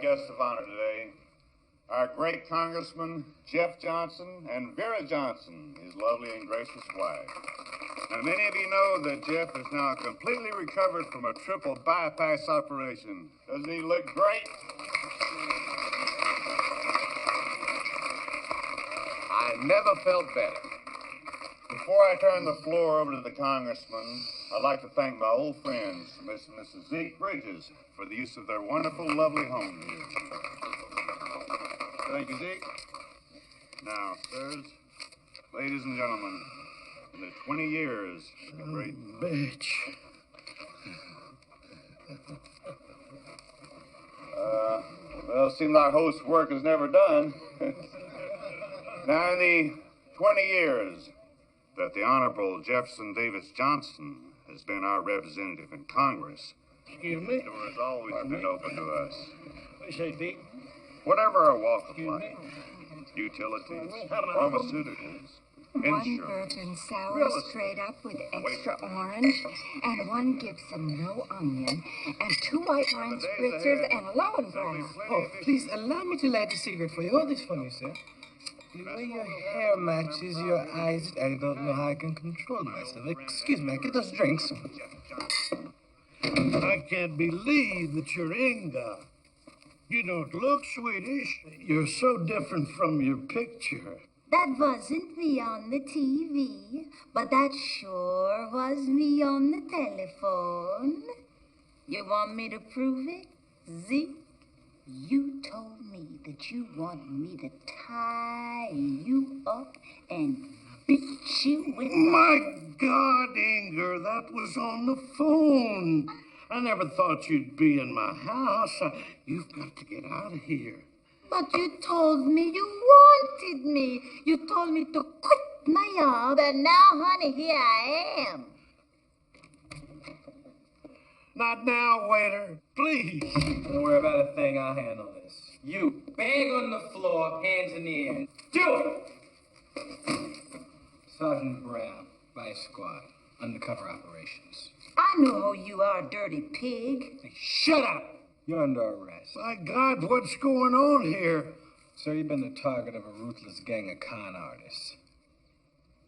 Guest of honor today, our great Congressman Jeff Johnson and Vera Johnson, his lovely and gracious wife. Now, many of you know that Jeff is now completely recovered from a triple bypass operation. Doesn't he look great? I never felt better. Before I turn the floor over to the Congressman, I'd like to thank my old friends, Miss and Mrs. Zeke Bridges, for the use of their wonderful, lovely home here. Thank you, Zeke. Now, sirs, ladies and gentlemen, in the 20 years of the great... Bitch. Well, it seems like host's work is never done. Now, in the 20 years that the Honorable Jefferson Davis Johnson has been our representative in Congress, Excuse me? the door has always been open to us. What do you say, Pete? Whatever our walk of life, utilities, pharmaceuticals, One insurance, bourbon sour straight up with extra orange, and one Gibson no onion, and 2 white wine spritzers and a lemon brown. Oh, please allow me to light a cigarette for you. Hold this for me, sir. The way your hair matches your eyes, I don't know how I can control myself. Excuse me, I get those drinks. I can't believe that you're Inga. You don't look Swedish. You're so different from your picture. That wasn't me on the TV, but that sure was me on the telephone. You want me to prove it, Zeke? You told me that you wanted me to tie you up and beat you with... My God, Inger, that was on the phone. I never thought you'd be in my house. You've got to get out of here. But you told me you wanted me. You told me to quit my job, and now, honey, here I am. Not now, waiter. Please. Don't worry about a thing, I'll handle this. You, bang on the floor, hands in the air. Do it! Sergeant Brown, Vice Squad, Undercover Operations. I know who you are, dirty pig. Hey, shut up! You're under arrest. My God, what's going on here? Sir, you've been the target of a ruthless gang of con artists.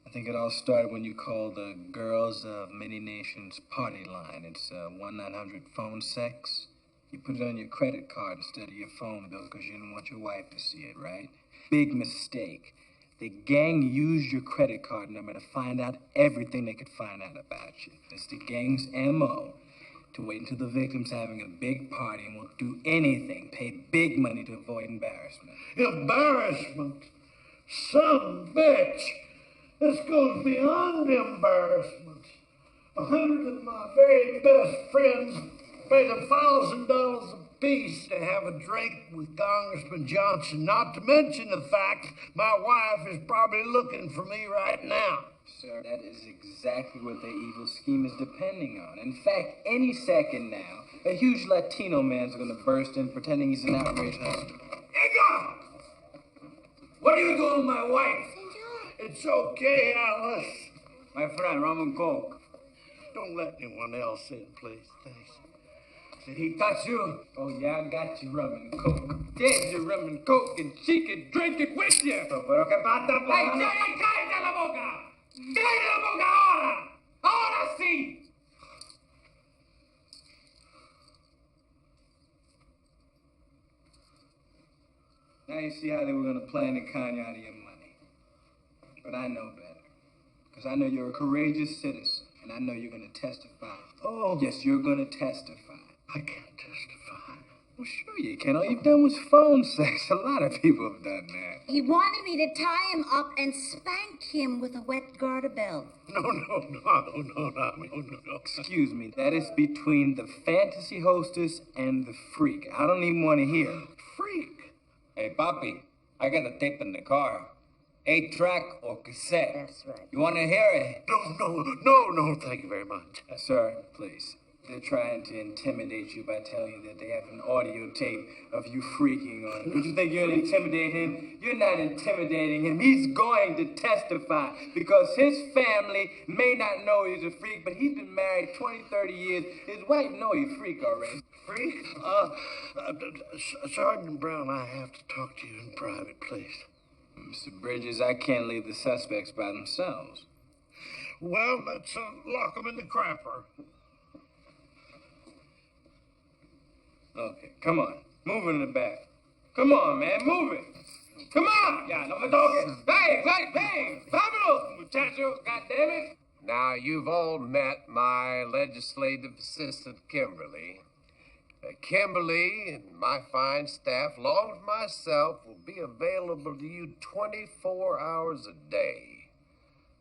I think it all started when you called the Girls of Many Nations party line. It's 1-900-phone sex. You put it on your credit card instead of your phone bill because you didn't want your wife to see it, right? Big mistake. The gang used your credit card number to find out everything they could find out about you. It's the gang's M.O. to wait until the victim's having a big party and will do anything, pay big money to avoid embarrassment. Embarrassment? Some bitch. This goes beyond embarrassment. 100 of my very best friends paid $1,000 apiece to have a drink with Congressman Johnson, not to mention the fact my wife is probably looking for me right now. Sir, that is exactly what their evil scheme is depending on. In fact, any second now, a huge Latino man's going to burst in pretending he's an outraged husband. Inga! What are you doing with my wife? It's okay, Alice. My friend, rum and coke. Don't let anyone else in, please. Thanks. Did he touch you? Oh, yeah, I got you rum and coke. There's your rum and coke, and she can drink it with you. Pero que pata, ¡Ay, cállate la boca! ¡Cállate la boca ahora! ¡Ahora sí! Now you see how they were going to plan to con you out of your money. But I know better. Because I know you're a courageous citizen, and I know you're going to testify. Oh. Yes, you're going to testify. I can't testify. Well, sure you can. All you've done was phone sex. A lot of people have done that. He wanted me to tie him up and spank him with a wet garter belt. No. Excuse me, that is between the fantasy hostess and the freak. I don't even want to hear. Freak? Hey, Papi, I got a tape in the car. 8-track or cassette. That's right. You want to hear it? No, thank you very much. Sir, please. They're trying to intimidate you by telling you that they have an audio tape of you freaking on him. Don't you think you're going to intimidate him? You're not intimidating him. He's going to testify because his family may not know he's a freak, but he's been married 20, 30 years. His wife know he's a freak already. Freak? Sergeant Brown, I have to talk to you in private, please. Mr. Bridges, I can't leave the suspects by themselves. Well, let's lock them in the crapper. Okay, come on. Move it in the back. Come on, man, move it. Come on! Yeah, no more talking. Hey! Pablo! Muchacho, goddammit! Now, you've all met my legislative assistant, Kimberly. Kimberly and my fine staff, along with myself, will be available to you 24 hours a day.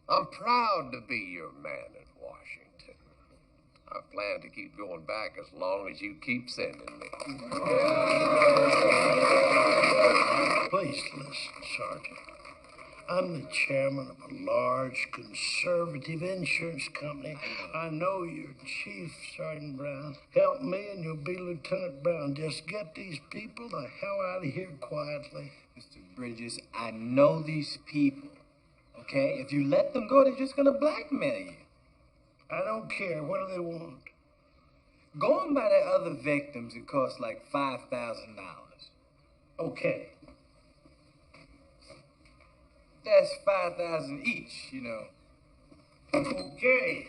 I'm proud to be your man in Washington. I plan to keep going back as long as you keep sending me. Please listen, Sergeant. I'm the chairman of a large conservative insurance company. I know you're Chief Sergeant Brown. Help me and you'll be Lieutenant Brown. Just get these people the hell out of here quietly. Mr. Bridges, I know these people, okay? If you let them go, they're just gonna blackmail you. I don't care. What do they want? Going by their other victims, it costs like $5,000. Okay. That's $5,000 each, you know. Okay.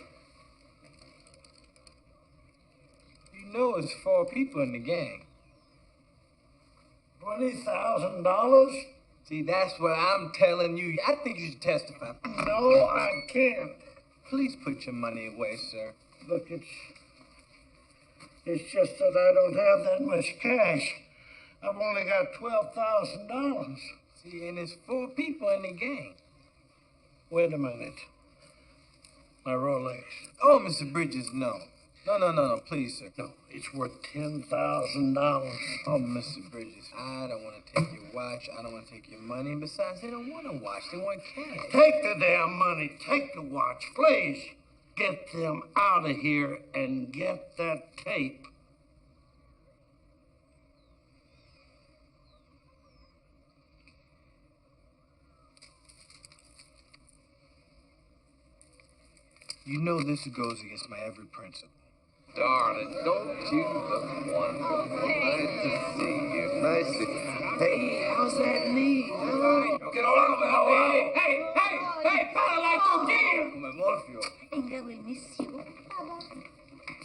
You know it's 4 people in the gang. $20,000? See, that's what I'm telling you. I think you should testify. No, I can't. Please put your money away, sir. Look, it's just that I don't have that much cash. I've only got $12,000. See, and there's 4 people in the gang. Wait a minute. My Rolex. Oh, Mr. Bridges, no. No, please, sir. No, it's worth $10,000. Oh, Mr. Bridges, I don't want to take your watch. I don't want to take your money. Besides, they don't want a watch. They want cash. Take the damn money. Take the watch, please. Get them out of here and get that tape. You know this goes against my every principle. Darling, don't you look wonderful? Nice to see you. Nice to... Hey, how's that knee? Get on over here. Hey, para like tu tía. Me morfio. Inga will miss you.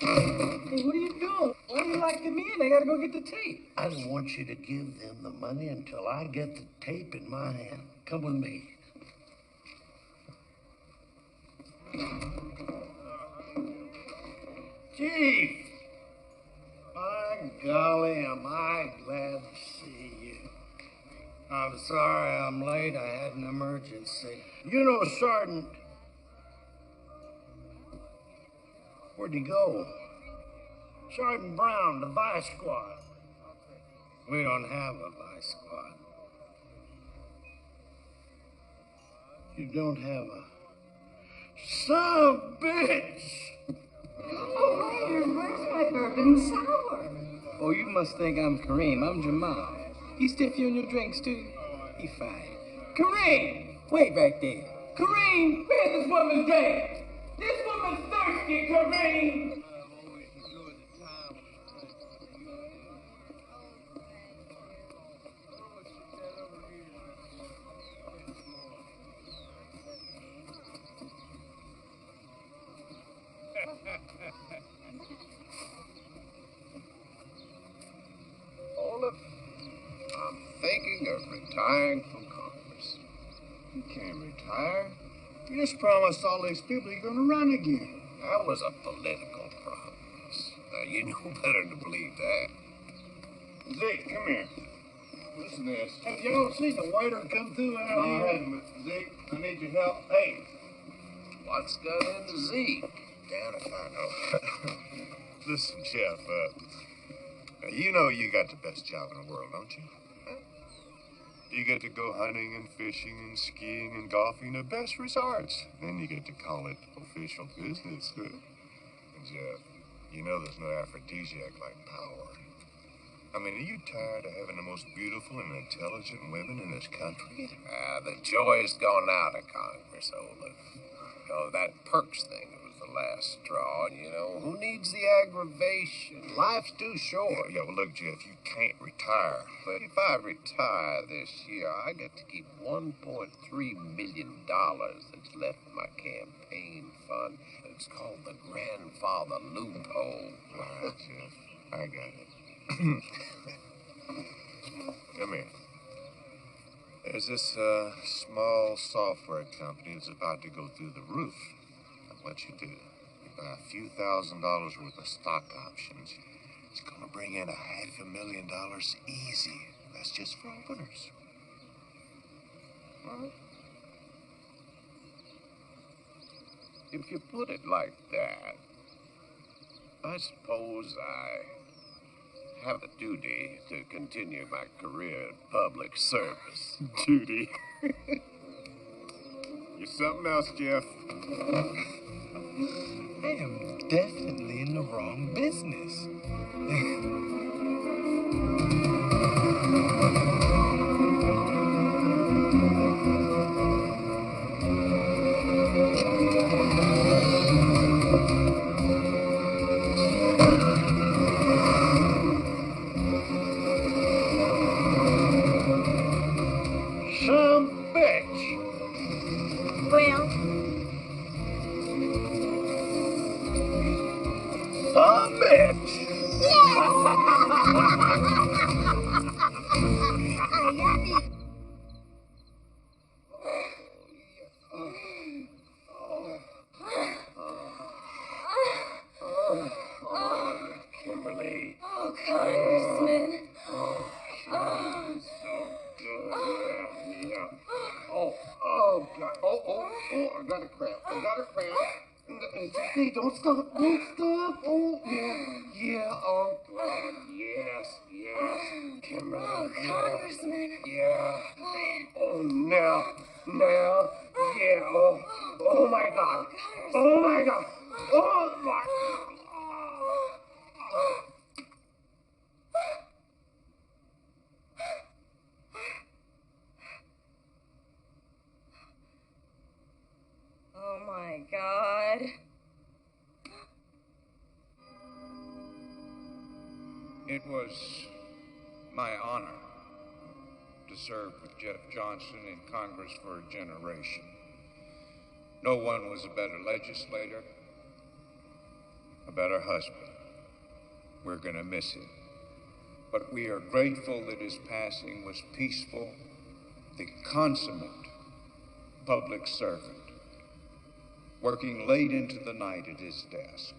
Hey, what are you doing? Why do you like me in? I gotta go get the tape. I don't want you to give them the money until I get the tape in my hand. Come with me. Chief! By golly, am I glad to see you. I'm sorry I'm late. I had an emergency. You know, Sergeant, where'd he go? Sergeant Brown, the vice squad. We don't have a vice squad. You don't have a... Son of a bitch! Oh, where's my bourbon sour? Oh, you must think I'm Kareem. I'm Jamal. He stiff you in your drinks, too? He fine. Kareem, Wait back there. Kareem, where's this woman's drink? This woman's thirsty, Kareem. Olaf, I'm thinking of retiring from Congress. You can't retire. You just promised all these people you're going to run again. That was a political promise. Now, you know better to believe that. Zeke, come here. Listen to this. Have y'all seen the waiter come through out Go here? ahead, Zeke. I need your help. Hey, What's got into Zeke? damn if I know. Listen, Jeff, you know you got the best job in the world, don't you? You get to go hunting and fishing and skiing and golfing, the best resorts. Then you get to call it official business. And Jeff, you know there's no aphrodisiac like power. I mean, are you tired of having the most beautiful and intelligent women in this country? The joy's gone out of Congress, Olaf. You know, that Perks thing was the last straw, and you know, who needs the aggravation? Life's too short. Yeah, well, look, Jeff, you can't retire. But if I retire this year, I get to keep $1.3 million that's left in my campaign fund. It's called the grandfather loophole. All right, Jeff, I got it. Come here. There's this small software company that's about to go through the roof. And what you do, you buy a few $1,000s worth of stock options. It's going to bring in $500,000 easy. That's just for openers. Well, if you put it like that, I suppose I have a duty to continue my career in public service. Judy. You're something else, Jeff. I am definitely in the wrong business. Some bitch. Well, Some bitch. I got it. Kimberly. Oh, Congressman. Oh, God. Oh, I got a cramp. Hey, don't stop. Oh, yeah. Oh, God. Yes. Kimberly. Oh, Congressman. Yeah. Oh, now. Yeah. Oh, my God. Oh, my God. Oh, my. Oh, my God. It was my honor to serve with Jeff Johnson in Congress for a generation. No one was a better legislator, a better husband. We're going to miss him. But we are grateful that his passing was peaceful, the consummate public servant, working late into the night at his desk.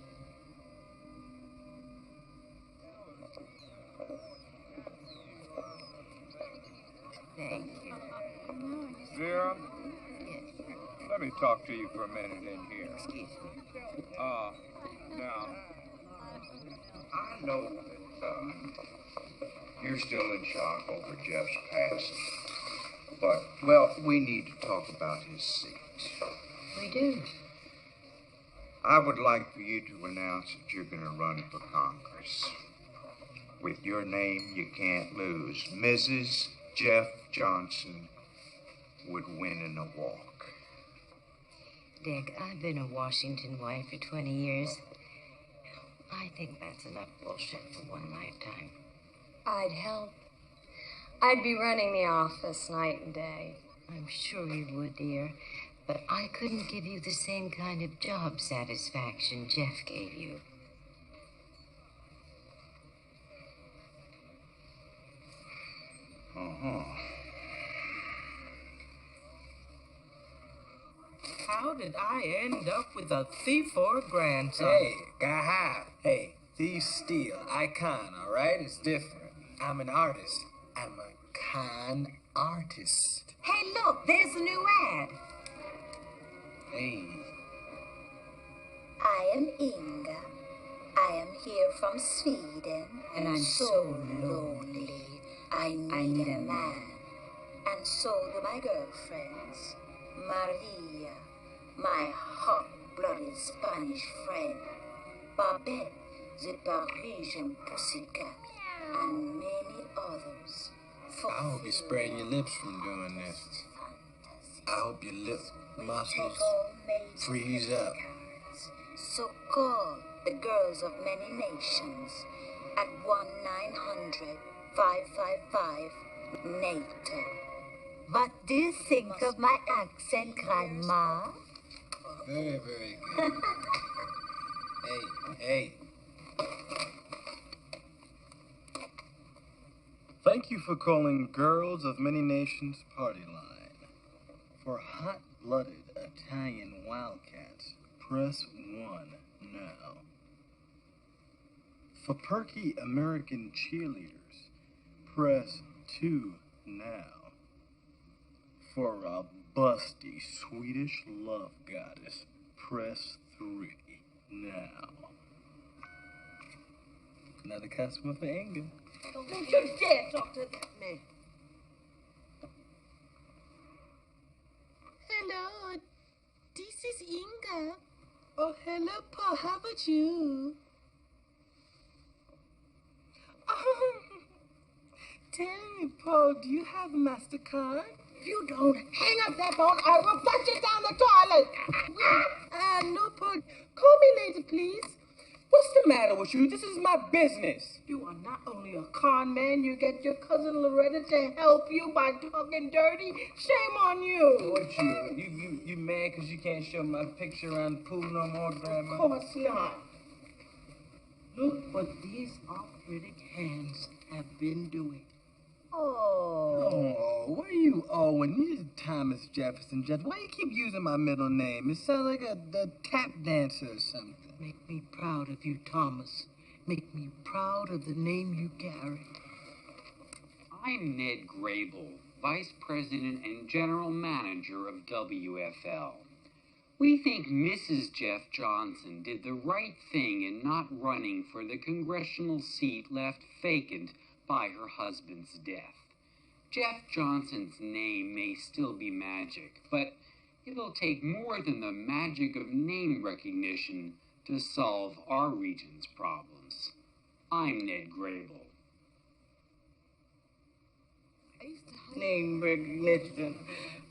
Thank you. Vera, let me talk to you for a minute in here. Excuse me. Now, I know that you're still in shock over Jeff's passing. But, well, we need to talk about his seat. We do. I would like for you to announce that you're going to run for Congress. With your name, you can't lose. Mrs. Jeff Johnson would win in a walk. Dick, I've been a Washington wife for 20 years. I think that's enough bullshit for one lifetime. I'd help. I'd be running the office night and day. I'm sure you would, dear. But I couldn't give you the same kind of job satisfaction Jeff gave you. How did I end up with a thief for a grandson? Hey, guy high. Hey, thief steal. Icon, all right? It's different. I'm an artist. I'm a con artist. Hey, look, there's a new ad. Hey. I am Inga. I am here from Sweden, and I'm so lonely. I need a man. And so do my girlfriends. Maria, my hot-blooded Spanish friend. Babette, the Parisian pussycat, and many others. I hope you're spraying your lips from doing this. I hope your lip muscles freeze up. So call the girls of many nations at 1-900-555-NATO. What do you think of my accent, Grandma? Very, very good. Hey. Thank you for calling Girls of Many Nations Party Line. For hot-blooded Italian wildcats, press 1 now. For perky American cheerleaders, press 2 now. For a busty Swedish love goddess, press 3 now. Another customer for Inga. Don't you dare talk to that man. Hello, this is Inga. Oh, hello, Paul. How about you? Tell me, Paul, do you have a MasterCard? If you don't hang up that phone, I will flush it down the toilet. No, Paul. Call me later, please. What's the matter with you? This is my business. You are not only a con man, you get your cousin Loretta to help you by talking dirty. Shame on you. What you mad because you can't show my picture around the pool no more, Grandma? Of course not. Look what these arthritic hands have been doing. Oh, what are you owing? You're Thomas Jefferson. Why you keep using my middle name? It sounds like a tap dancer or something. Make me proud of you, Thomas. Make me proud of the name you carry. I'm Ned Grable, Vice President and General Manager of WFL. We think Mrs. Jeff Johnson did the right thing in not running for the congressional seat left vacant by her husband's death. Jeff Johnson's name may still be magic, but it'll take more than the magic of name recognition to solve our region's problems. I'm Ned Grable. Name recognition.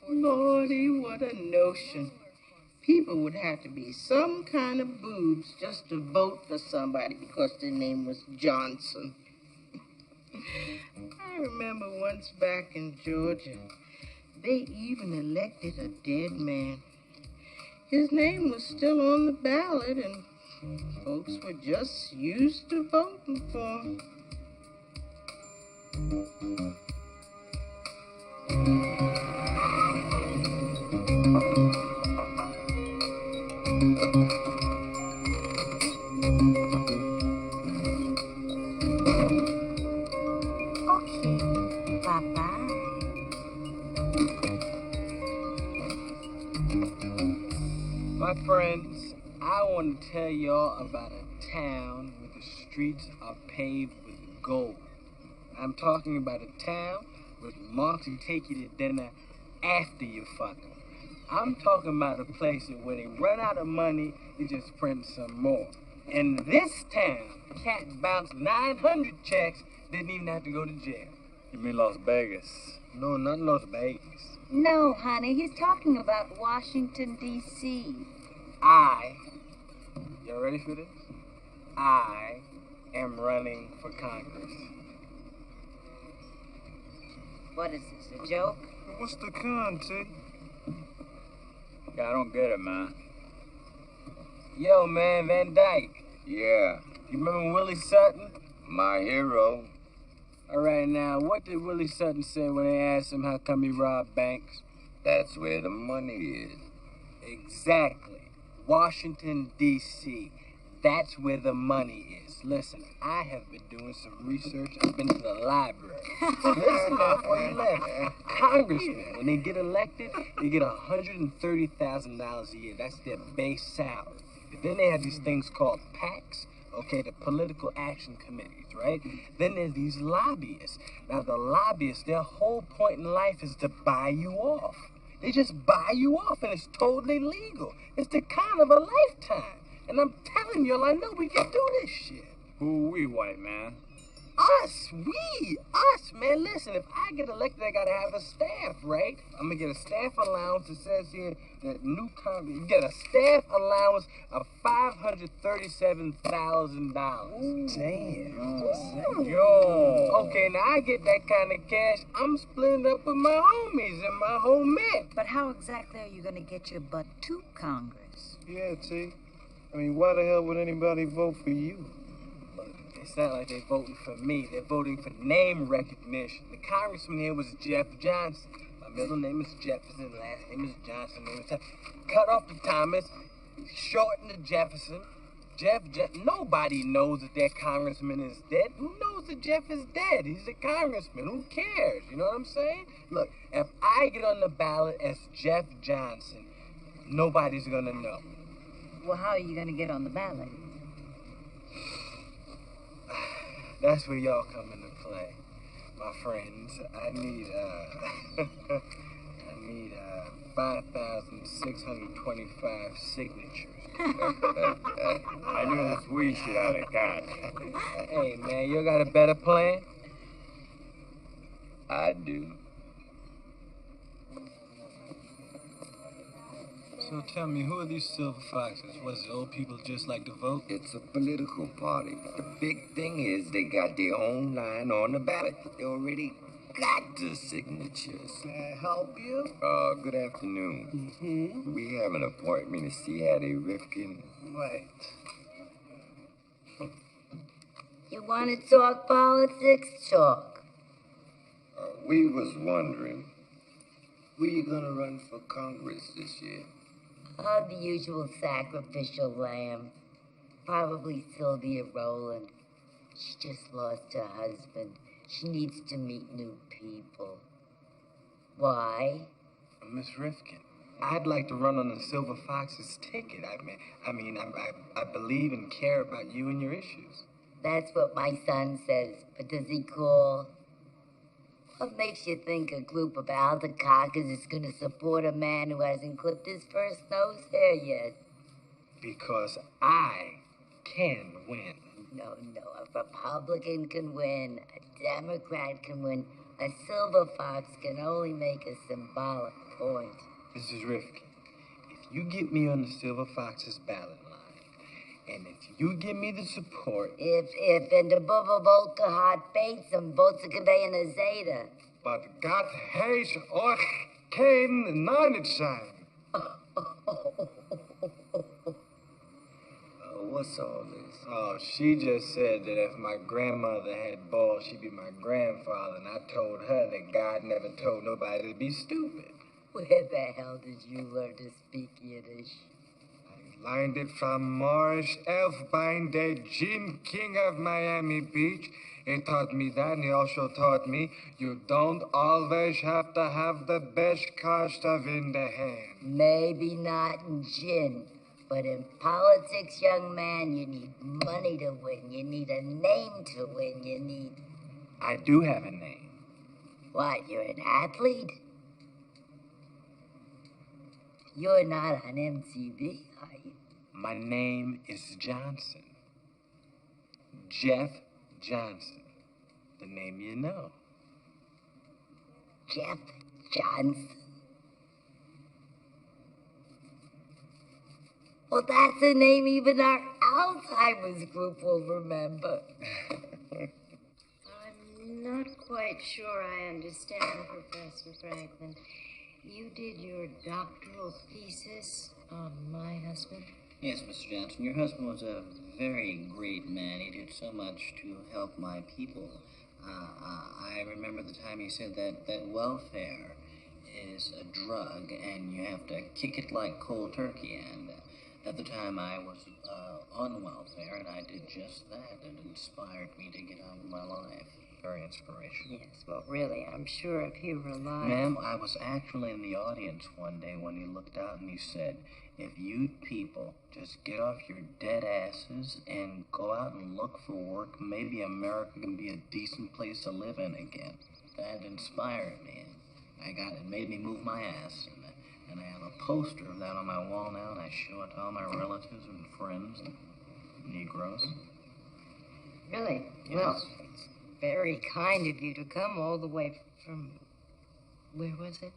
Lordy, what a notion. People would have to be some kind of boobs just to vote for somebody because their name was Johnson. I remember once back in Georgia, they even elected a dead man. His name was still on the ballot, and folks were just used to voting for him. Okay, bye-bye. My friends, I want to tell y'all about a town where the streets are paved with gold. I'm talking about a town where marks will take you to dinner after you fuck 'em. I'm talking about a place where they run out of money, they just print some more. In this town, cat bounced 900 checks, didn't even have to go to jail. You mean Las Vegas? No, not Las Vegas. No, honey, he's talking about Washington, D.C. Y'all ready for this? I am running for Congress. What is this, a joke? What's the con, T? I don't get it, man. Yo, man, Van Dyke. Yeah, You remember Willie Sutton? my hero. All right, now, what did Willie Sutton say when they asked him how come he robbed banks? That's where the money is. Exactly. Washington, D.C. That's where the money is. Listen, I have been doing some research. I've been to the library. Listen now before you left. Congressmen, when they get elected, they get $130,000 a year. That's their base salary. But then they have these things called PACs, okay, the political action committees, right? Then there's these lobbyists. Now, the lobbyists, their whole point in life is to buy you off. They just buy you off, and it's totally legal. It's the kind of a lifetime. And I'm telling y'all, I know we can do this shit. Who we, white man? Us, man. Listen, if I get elected, I gotta have a staff, right? I'm gonna get a staff allowance. It says here that you get a staff allowance of $537,000. Damn. Yo. Okay, now I get that kind of cash. I'm splitting up with my homies and my whole men. But how exactly are you going to get your butt to Congress? Yeah, T. I mean, why the hell would anybody vote for you? It's not like they're voting for me. They're voting for name recognition. The congressman here was Jeff Johnson. My middle name is Jefferson. Last name is Johnson. Cut off the Thomas. Shorten the Jefferson. Nobody knows that their congressman is dead. Who knows that Jeff is dead? He's a congressman. Who cares? You know what I'm saying? Look, if I get on the ballot as Jeff Johnson, nobody's gonna know. Well, how are you going to get on the ballot? That's where y'all come into play, my friends. I need 5,625 signatures. I knew this weed shit out of cash. Hey, man, you got a better plan? I do. So tell me, who are these silver foxes? Was it old people just like to vote? It's a political party. The big thing is they got their own line on the ballot. They already got the signatures. Can I help you? Good afternoon. Mm-hmm. We have an appointment to see Hattie Rifkin. Right. You want to talk politics? Talk. We was wondering, who you gonna run for Congress this year? Oh, the usual sacrificial lamb. Probably Sylvia Rowland. She just lost her husband. She needs to meet new people. Why? Miss Rifkin, I'd like to run on the Silver Fox's ticket. I believe and care about you and your issues. That's what my son says. But does he call? What makes you think a group of aldercockers is going to support a man who hasn't clipped his first nose hair yet? Because I can win. No, a Republican can win, a Democrat can win, a silver fox can only make a symbolic point. Mrs. Rifkin, if you get me on the Silver Fox's ballot line, and if you give me the support... If in the Bubba Volker hot baits and votes are conveying a Zeta. But Gott heißt euch kein Nein sein. What's all this? Oh, she just said that if my grandmother had balls, she'd be my grandfather, and I told her that God never told nobody to be stupid. Where the hell did you learn to speak Yiddish? I learned it from Morris Elfbein, the Gin King of Miami Beach. He taught me that, and he also taught me you don't always have to have the best car stuff in the hand. Maybe not in gin, but in politics, young man, you need money to win. You need a name to win. You need... I do have a name. What, you're an athlete? You're not on MTV, are you? My name is Johnson. Jeff Johnson. The name you know. Jeff Johnson. Well, that's a name even our Alzheimer's group will remember. I'm not quite sure I understand, Professor Franklin. You did your doctoral thesis on my husband? Yes, Mr. Johnson. Your husband was a very great man. He did so much to help my people. I remember the time he said that welfare is a drug and you have to kick it like cold turkey. And At the time, I was on welfare, and I did just that. It inspired me to get on with my life. Very inspirational. Yes, well, really, I'm sure if he were alive... Ma'am, I was actually in the audience one day when he looked out and he said, if you people just get off your dead asses and go out and look for work, maybe America can be a decent place to live in again. That inspired me. It made me move my ass. And I have a poster of that on my wall now, and I show it to all my relatives and friends and Negroes. Really? Yes. Well, it's very kind of you to come all the way from... Where was it?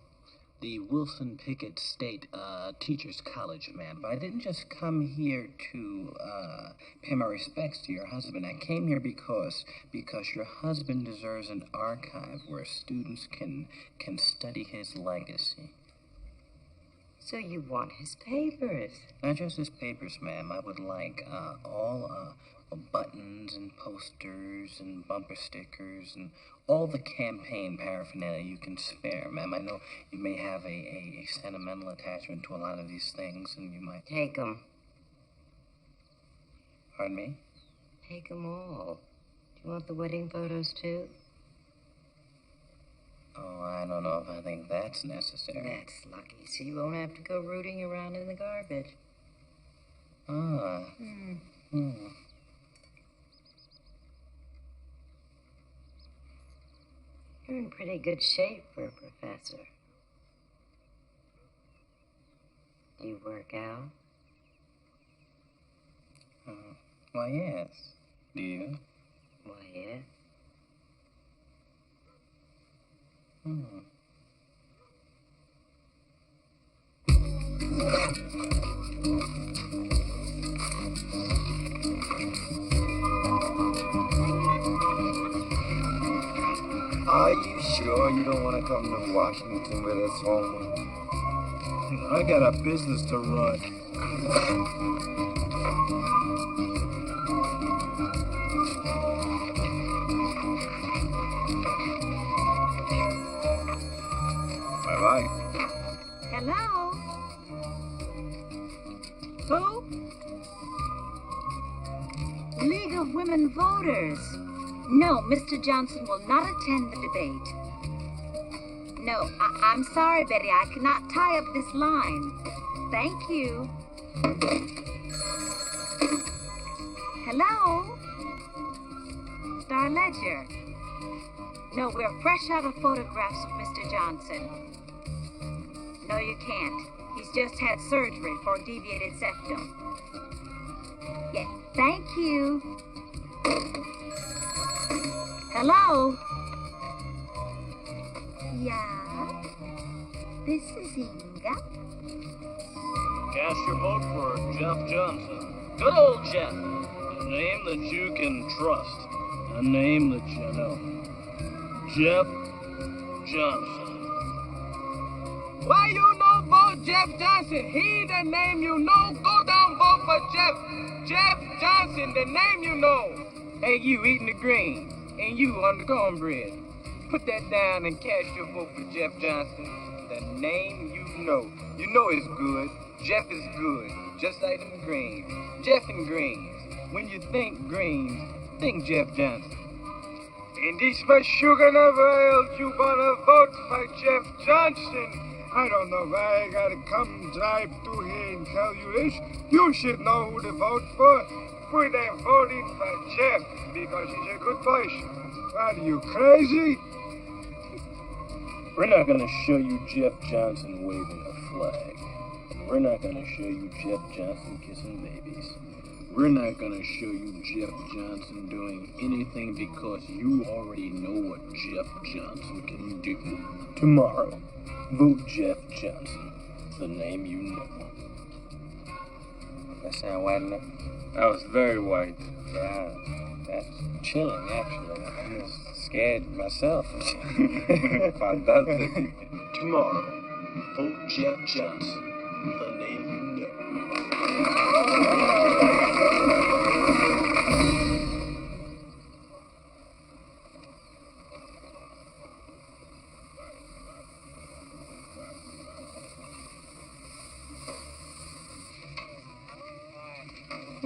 The Wilson Pickett State Teachers College, ma'am. But I didn't just come here to pay my respects to your husband. I came here because your husband deserves an archive where students can study his legacy. So you want his papers? Not just his papers, ma'am. I would like all buttons and posters and bumper stickers and all the campaign paraphernalia you can spare, ma'am. I know you may have a sentimental attachment to a lot of these things, and you might... Take them. Pardon me? Take them all. Do you want the wedding photos, too? Oh, I don't know if I think that's necessary. That's lucky, so you won't have to go rooting around in the garbage. Ah. You're in pretty good shape for a professor. You work out? Why, yes. Do you? Why, yes. Are you sure you don't want to come to Washington with us, Homer? I got a business to run. Bye-bye. Hello? Who? League of Women Voters. No, Mr. Johnson will not attend the debate. No, I'm sorry, Betty. I cannot tie up this line. Thank you. Hello? Star Ledger. No, we're fresh out of photographs of Mr. Johnson. No, you can't. He's just had surgery for a deviated septum. Yeah, thank you. Hello? Yeah? This is Inga. Cast your vote for Jeff Johnson. Good old Jeff. A name that you can trust. A name that you know. Jeff Johnson. Why you no vote Jeff Johnson? He the name you know. Go down, vote for Jeff. Jeff Johnson, the name you know. Hey, you eating the greens, and you on the cornbread. Put that down and cast your vote for Jeff Johnson. The name you know. You know it's good. Jeff is good. Just like them greens. Jeff and greens. When you think greens, think Jeff Johnson. And this much sugar never ailed you wanna vote for Jeff Johnson. I don't know why I gotta come drive through here and tell you this. You should know who to vote for. We're there voting for Jeff because he's a good person. What, are you crazy? We're not gonna show you Jeff Johnson waving a flag. We're not gonna show you Jeff Johnson kissing babies. We're not gonna show you Jeff Johnson doing anything because you already know what Jeff Johnson can do. Tomorrow, vote Jeff Johnson, the name you know. That sound white enough? That was very white. Yeah, that's chilling, actually. I'm just scared myself. Fantastic. Tomorrow, vote Jeff Johnson, the name you know.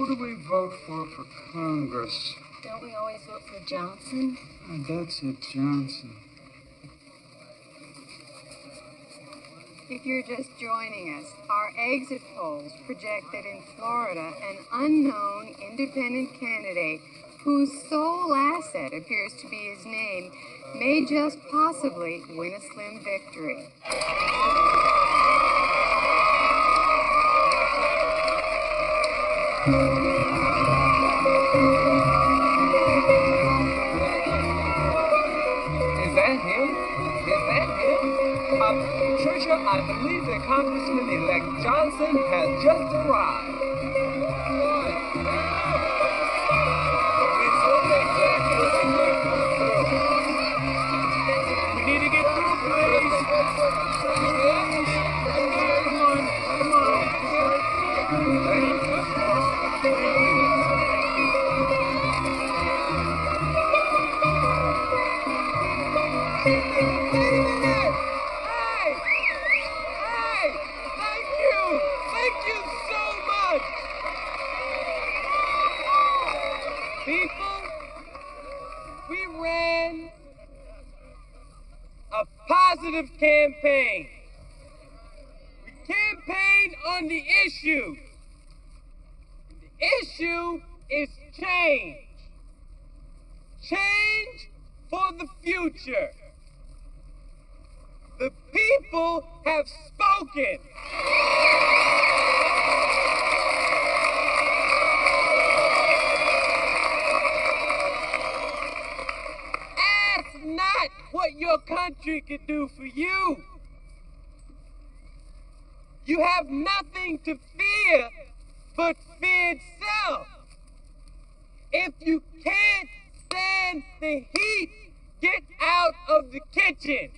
do we vote for Congress? Don't we always vote for Johnson? That's it, Johnson. If you're just joining us, our exit polls project that in Florida, an unknown independent candidate whose sole asset appears to be his name may just possibly win a slim victory. Is that him? Is that him? Patricia, I believe that Congressman-elect Johnson has just arrived. We need to get through, please. Come on. Wait a minute! Hey! Thank you so much! People, we ran a positive campaign. We campaigned on the issue. The issue is change. Change for the future. The people have spoken. Ask not what your country can do for you. You have nothing to fear but fear itself. If you can't stand the heat, get out of the kitchen.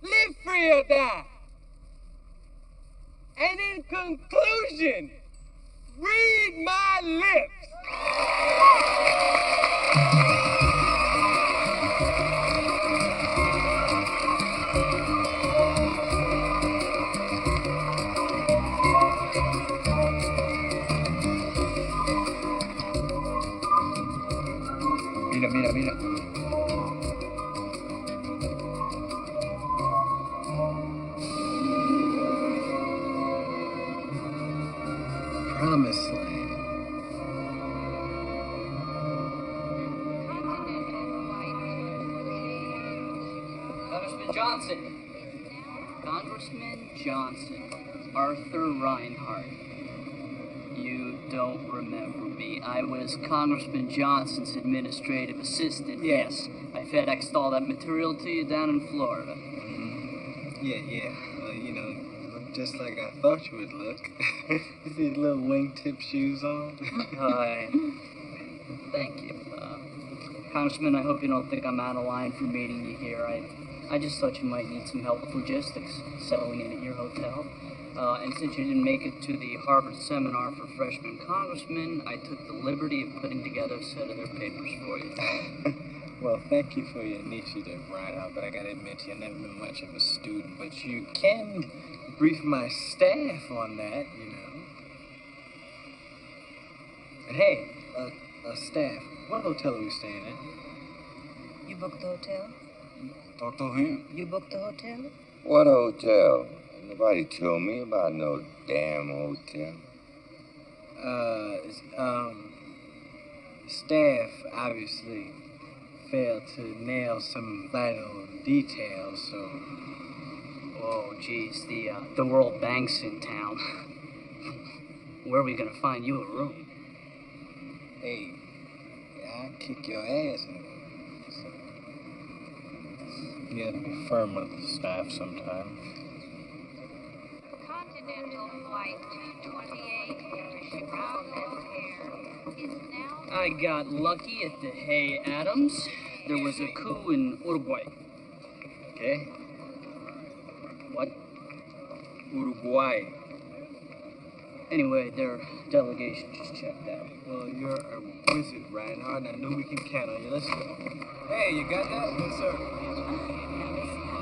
Live free or die. And in conclusion, read my lips. Mira. Promised land. Congressman Johnson. Congressman Johnson. Arthur Reinhardt. You don't remember me. I was Congressman Johnson's administrative assistant. Yes, I FedExed all that material to you down in Florida. Yeah. Well, you look just like I thought you would look. With these little wingtip shoes on. Thank you. Congressman, I hope you don't think I'm out of line for meeting you here. I just thought you might need some help with logistics, settling in at your hotel. And since you didn't make it to the Harvard seminar for freshman congressmen, I took the liberty of putting together a set of their papers for you. Well, thank you for your initiative, Reinhardt, but I gotta admit you've never been much of a student, but you can brief my staff on that, And hey, staff, what hotel are we staying at? You booked the hotel? Talk to him. You booked the hotel? What hotel? Nobody told me about no damn hotel. Staff obviously failed to nail some vital details, so... Oh, geez, the World Bank's in town. Where are we gonna find you a room? Hey, I'll kick your ass. You gotta be firm with the staff sometimes. Continental Flight 228 to Chicago Air is now... I got lucky at the Hay Adams. There was a coup in Uruguay. Okay? What? Uruguay. Anyway, their delegation just checked out. Well, you're a wizard, Reinhardt, and I knew we can count on you. Let's go. Hey, you got that? Yes, sir.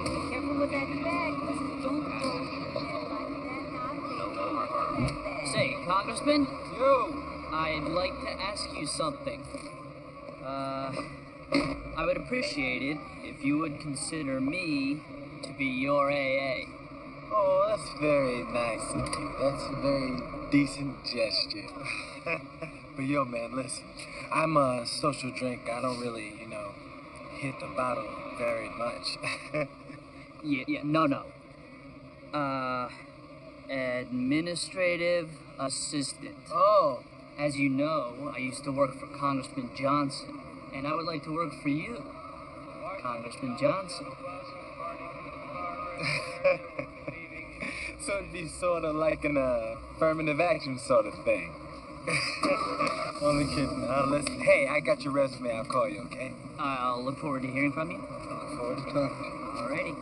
Be careful with that bag. Don't go like that. Say, Congressman? You! I'd like to ask you something. I would appreciate it if you would consider me to be your AA. Oh, that's very nice of you. That's a very decent gesture. But yo, man, listen. I'm a social drinker. I don't really, hit the bottle very much. No. Administrative assistant. Oh. As you know, I used to work for Congressman Johnson, and I would like to work for you, Congressman Johnson. So it'd be sort of like an affirmative action sort of thing. Only kidding. Listen, hey, I got your resume. I'll call you, okay? I'll look forward to hearing from you. I look forward to talking to you. Alrighty.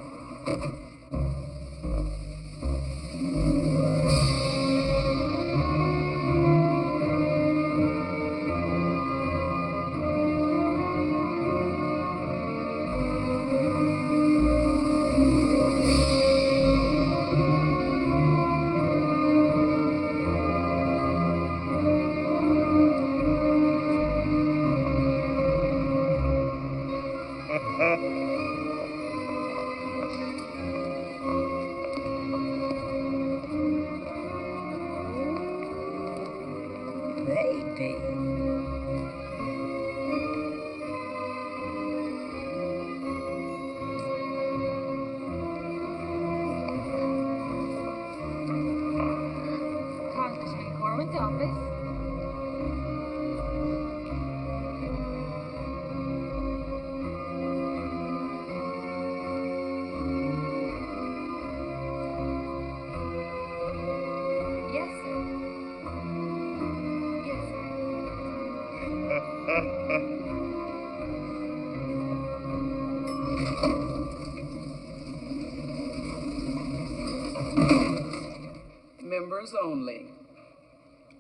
Members only.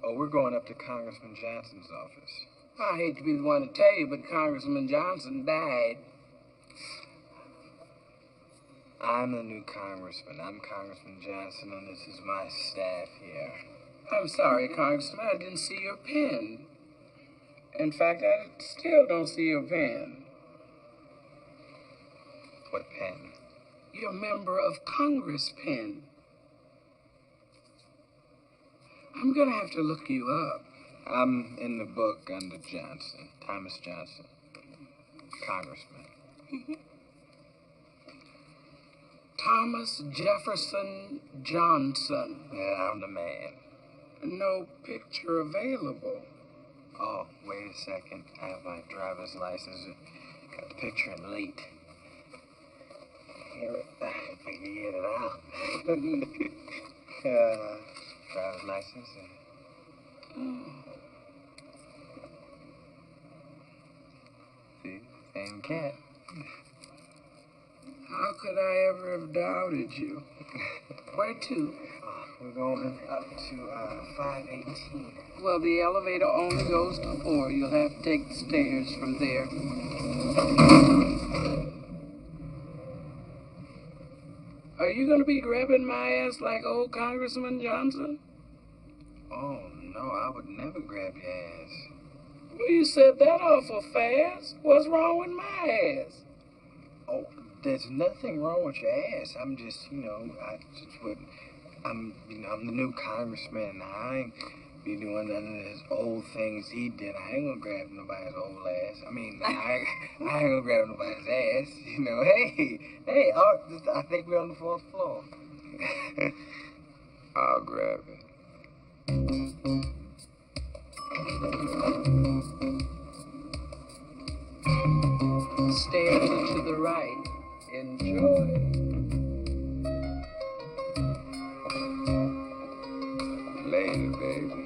Oh, we're going up to Congressman Johnson's office. I hate to be the one to tell you, but Congressman Johnson died. I'm the new congressman. I'm Congressman Johnson, and this is my staff here. I'm sorry, Congressman, I didn't see your pen. In fact, I still don't see your pen. What pen? Your member of Congress pen. I'm gonna have to look you up. I'm in the book under Johnson, Thomas Johnson, Congressman. Thomas Jefferson Johnson. Yeah, I'm the man. No picture available. Oh, wait a second. I have my driver's license. Got the picture in late. Here, if I can get it out. Driver's license. See, same cat. How could I ever have doubted you? Where to? We're going up to 518. Well, the elevator only goes to 4. You'll have to take the stairs from there. Are you going to be grabbing my ass like old Congressman Johnson? Oh, no, I would never grab your ass. Well, you said that awful fast. What's wrong with my ass? Oh, there's nothing wrong with your ass. I'm just, I'm the new congressman. I ain't be doing none of his old things he did. I ain't gonna grab nobody's old ass. I ain't gonna grab nobody's ass. Hey, I think we're on the 4th floor. I'll grab it. Stairs are to the right. Enjoy. Later, baby.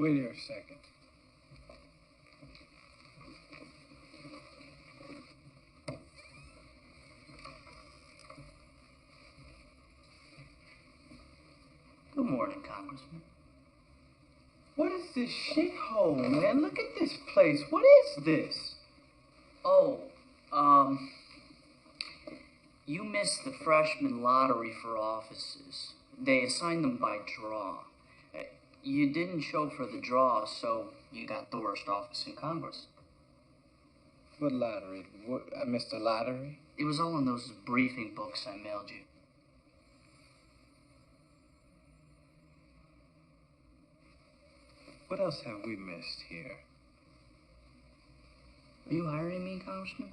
Wait here a second. Good morning, Congressman. What is this shithole, man? Look at this place. What is this? Oh, you missed the freshman lottery for offices. They assigned them by draw. You didn't show for the draw, so you got the worst office in Congress. What lottery? What, I missed a lottery? It was all in those briefing books I mailed you. What else have we missed here? Are you hiring me, Congressman?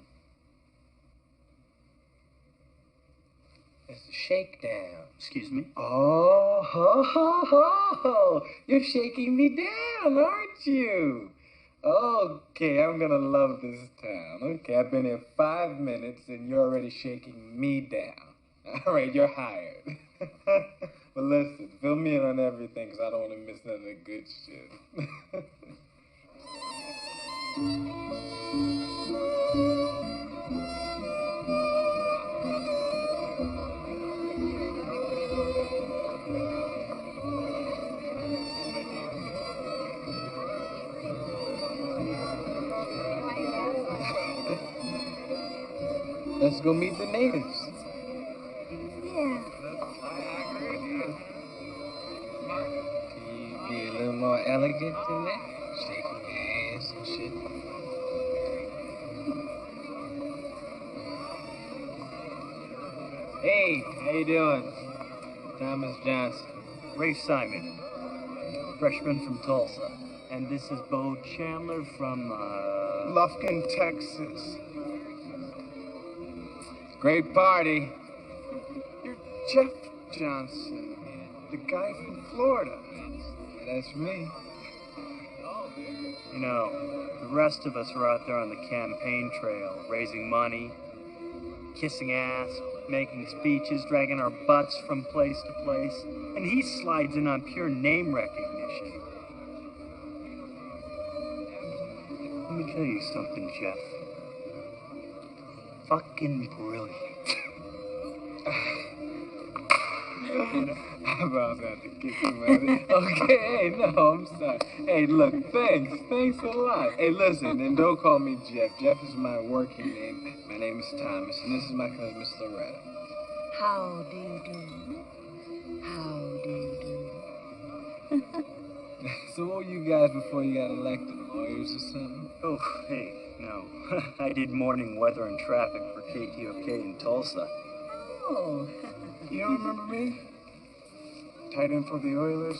It's a shakedown. Excuse me? Oh, ho, ho, ho. You're shaking me down, aren't you? Okay, I'm gonna love this town. Okay, I've been here 5 minutes and you're already shaking me down. All right, you're hired. But listen, fill me in on everything because I don't want to miss none of the good shit. Let's go meet the natives. Yeah. Can you be a little more elegant than that? Shaking your ass and shit. Hey, how you doing? Thomas Johnson. Ray Simon, freshman from Tulsa. And this is Bo Chandler from, Lufkin, Texas. Great party. You're Jeff Johnson, the guy from Florida. That's me. you know, the rest of us are out there on the campaign trail, raising money, kissing ass, making speeches, dragging our butts from place to place, and he slides in on pure name recognition. Let me tell you something, Jeff. Fucking brilliant. I was about to kick him out of it. Okay, no, I'm sorry. Hey, look, thanks a lot. Hey, listen, and don't call me Jeff. Jeff is my working name. My name is Thomas, and this is my cousin, Miss Loretta. How do you do? How do you do? So what were you guys before you got elected? Lawyers or something? Oh, hey, no. I did morning weather and traffic for KTOK in Tulsa. Oh. You don't remember me? Tight end for the Oilers.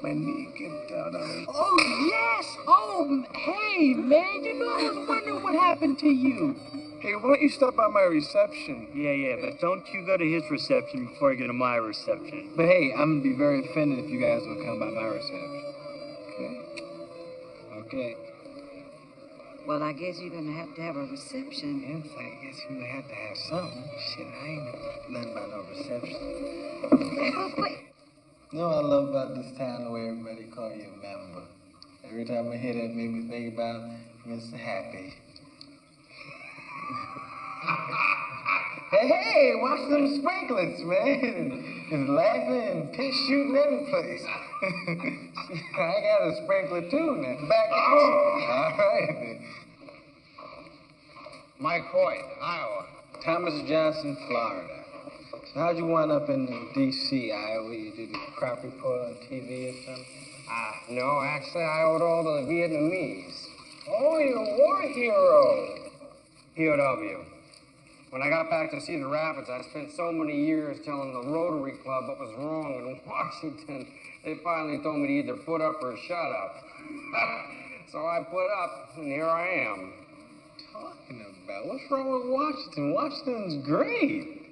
My knee kicked out on me. Oh, yes! Oh, hey, man, you know, I was wondering what happened to you. Hey, why don't you stop by my reception? Yeah, but don't you go to his reception before you go to my reception. But hey, I'm gonna be very offended if you guys don't come by my reception. Okay. Well, I guess you're gonna have to have a reception. Yes, I guess you're gonna have to have something. Shit, I ain't know nothing about no reception. Oh, wait. You know what I love about this town, the way everybody call you a member. Every time I hear that, it made me think about Mr. Happy. Hey, watch them sprinklers, man. It's laughing and piss shooting every place. I got a sprinkler too now. Back at you. All right then. Mike Hoyt, Iowa. Thomas Johnson, Florida. So how'd you wind up in D.C., Iowa? You did a crop report on TV or something? No, actually, I owed all to the Vietnamese. Oh, you're a war hero. POW. When I got back to Cedar Rapids, I spent so many years telling the Rotary Club what was wrong in Washington. They finally told me to either put up or shut up. So I put up, and here I am. Talking about? What's wrong with Washington? Washington's great.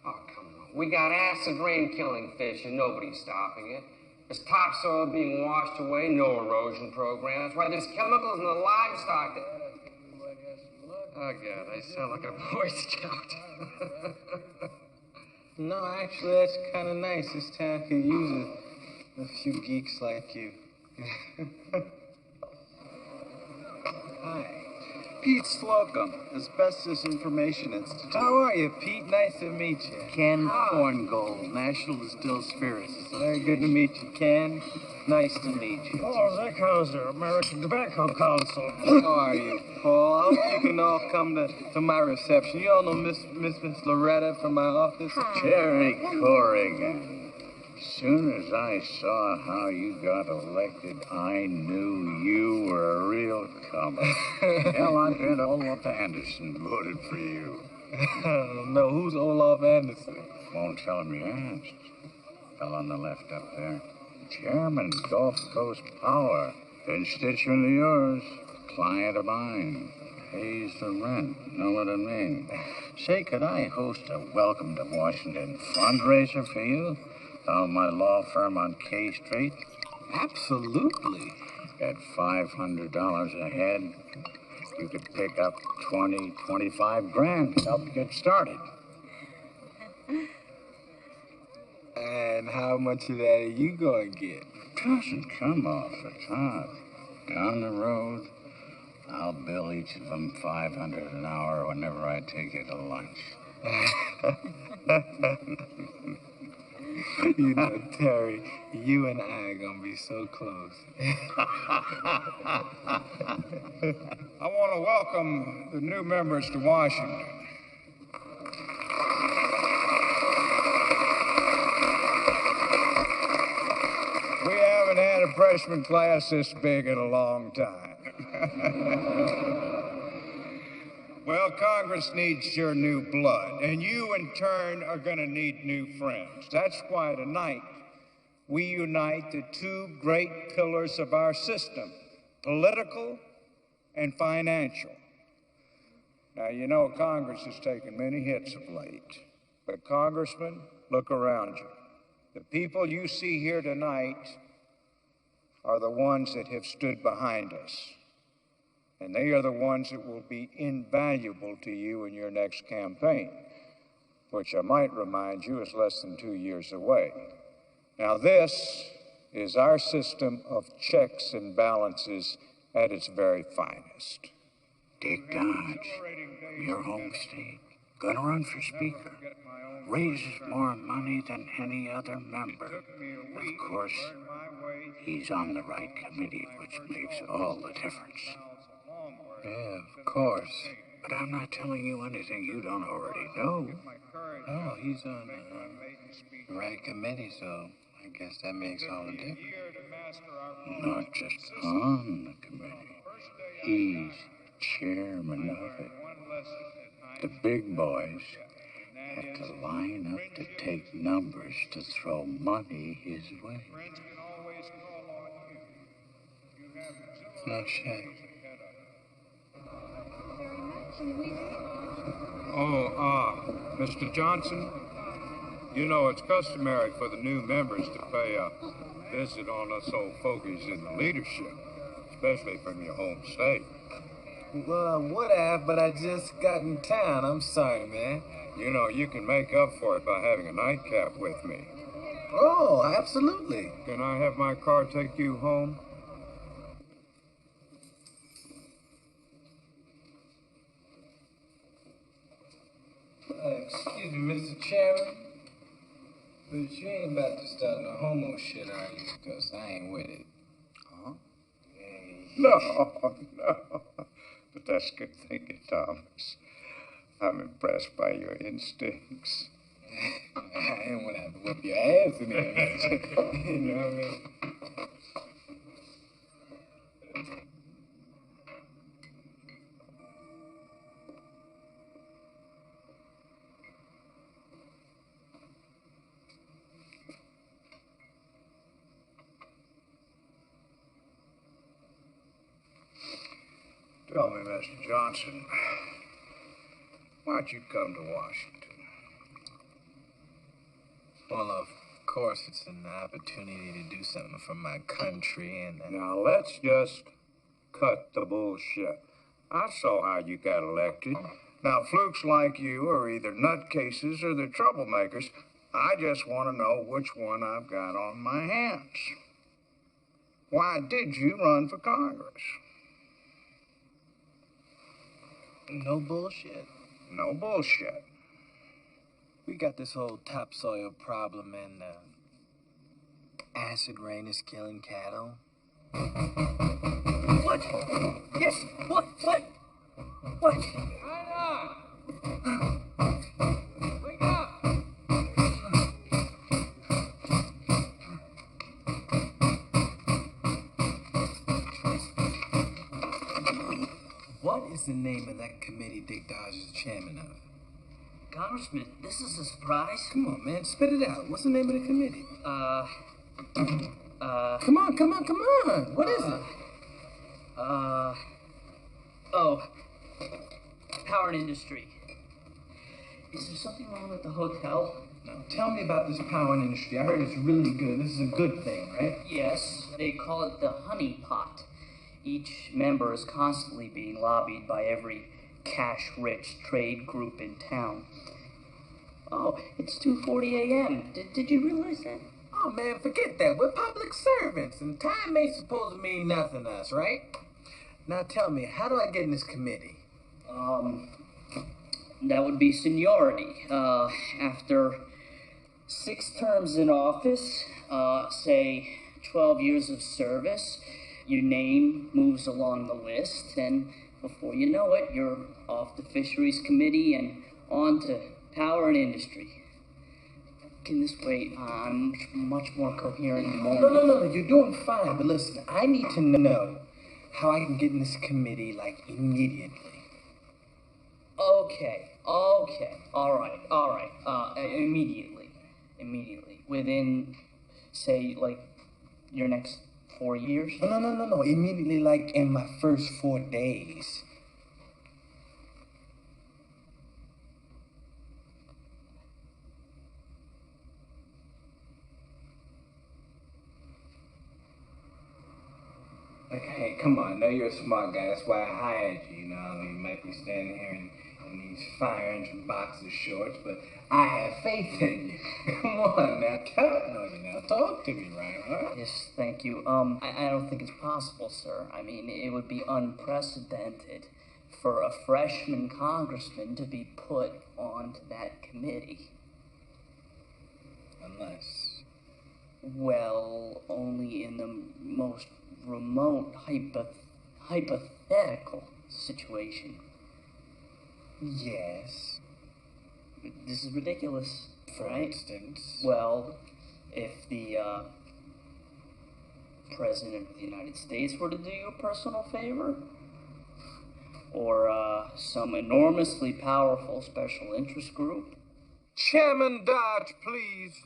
Oh, come on. We got acid rain killing fish, and nobody's stopping it. There's topsoil being washed away, no erosion program. That's why there's chemicals in the livestock that... Oh, God, I sound like a Boy Scout. No, actually, that's kind of nice. This town could use a few geeks like you. Hi. Pete Slocum, Asbestos Information Institute. How are you, Pete? Nice to meet you. Ken Korngold, National Distilled Spirits. Very good to meet you, Ken. Nice to meet you. Paul Zeckhauser, American Tobacco Council. How are you, Paul? I hope you can all come to my reception. You all know Miss Loretta from my office? Jerry Corrigan. As soon as I saw how you got elected, I knew you were a real comer. Hell, I bet Olaf Anderson voted for you. No, who's Olaf Anderson? Won't tell him you asked. Fella on the left up there. Chairman, Gulf Coast Power. Constituent of yours. Client of mine. Pays the rent. Know what I mean? Say, could I host a welcome to Washington fundraiser for you? Down my law firm on K Street? Absolutely. At $500 a head, you could pick up 20, 25 grand to help get started. And how much of that are you going to get? Doesn't come off the top. Down the road, I'll bill each of them $500 an hour whenever I take you to lunch. You know, Terry, you and I are going to be so close. I want to welcome the new members to Washington. We haven't had a freshman class this big in a long time. Well, Congress needs your new blood, and you, in turn, are going to need new friends. That's why tonight we unite the two great pillars of our system, political and financial. Now, you know Congress has taken many hits of late, but Congressman, look around you. The people you see here tonight are the ones that have stood behind us. And they are the ones that will be invaluable to you in your next campaign, which I might remind you is less than 2 years away. Now, this is our system of checks and balances at its very finest. Dick Dodge, your home state, gonna run for speaker. Raises more money than any other member. Of course, he's on the right committee, which makes all the difference. Yeah, of course. But I'm not telling you anything you don't already know. Oh, he's on the right committee, so I guess that makes all the difference. Not just on the committee. He's chairman of it. The big boys had to line up to take numbers to throw money his way. No shame. Mr. Johnson, you know it's customary for the new members to pay a visit on us old fogies in the leadership, especially from your home state. Well, I would have, but I just got in town. I'm sorry, man. You know, you can make up for it by having a nightcap with me. Oh, absolutely. Can I have my car take you home? Excuse me, Mr. Chairman, but you ain't about to start no homo shit, are you? Because I ain't with it. Huh? No. But that's good thinking, Thomas. I'm impressed by your instincts. I ain't want to have to whip your ass in there. You know what I mean? Tell me, Mr. Johnson, why'd you come to Washington? Well, of course, it's an opportunity to do something for my country, and... Now, let's just cut the bullshit. I saw how you got elected. Now, flukes like you are either nutcases or they're troublemakers. I just want to know which one I've got on my hands. Why did you run for Congress? No bullshit. No bullshit. We got this whole topsoil problem and acid rain is killing cattle. What? Yes, what? What? Wake up! What is the name of that committee Dick Dodge is the chairman of? Congressman, this is a surprise. Come on, man, spit it out. What's the name of the committee? Come on. What is it? Power and industry. Is there something wrong with the hotel? Now, tell me about this power and industry. I heard it's really good. This is a good thing, right? Yes, they call it the honey pot. Each member is constantly being lobbied by every cash-rich trade group in town. Oh, it's 2:40 a.m. Did you realize that? Oh, man, forget that. We're public servants, and time ain't supposed to mean nothing to us, right? Now tell me, how do I get in this committee? That would be seniority. After 6 terms in office, say 12 years of service, your name moves along the list, and before you know it, you're off the Fisheries Committee and on to Power and Industry. Can this wait? I'm much more coherent in the morning. No, you're doing fine, but listen, I need to know how I can get in this committee, like, immediately. Okay, all right. Immediately. Within, say, like, your next 4 years? No. Immediately, like, in my first 4 days. Hey, come on. I know you're a smart guy. That's why I hired you. You know, I mean, you might be standing here in these fire engine boxer shorts, but I have faith in you. Come on now. Talk to me, right? Yes, thank you. I don't think it's possible, sir. I mean, it would be unprecedented for a freshman congressman to be put onto that committee. Unless... Well, only in the most remote hypothetical situation. Yes. This is ridiculous, For right? instance? Well, if the President of the United States were to do you a personal favor, or some enormously powerful special interest group. Chairman Dodge, please.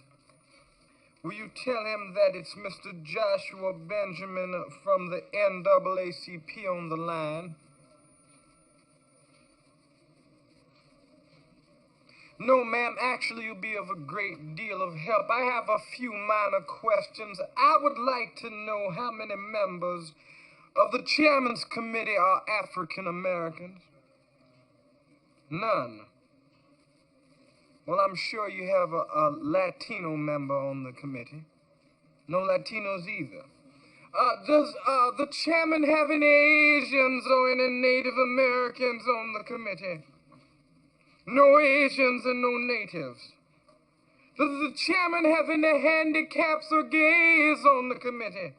Will you tell him that it's Mr. Joshua Benjamin from the NAACP on the line? No, ma'am, actually you'll be of a great deal of help. I have a few minor questions. I would like to know how many members of the Chairman's Committee are African Americans. None. Well, I'm sure you have a Latino member on the committee. No Latinos either. Does the chairman have any Asians or any Native Americans on the committee? No Asians and no natives. Does the chairman have any handicaps or gays on the committee?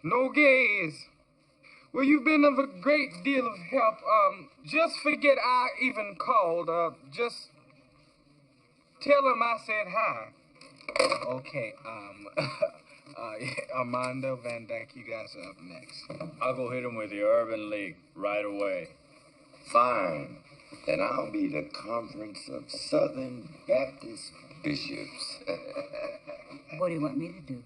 No gays. Well, you've been of a great deal of help. Just forget I even called. Just tell him I said hi. Okay, Armando, Van Dyke, you guys are up next. I'll go hit him with the Urban League right away. Fine. Then I'll be the Conference of Southern Baptist Bishops. What do you want me to do?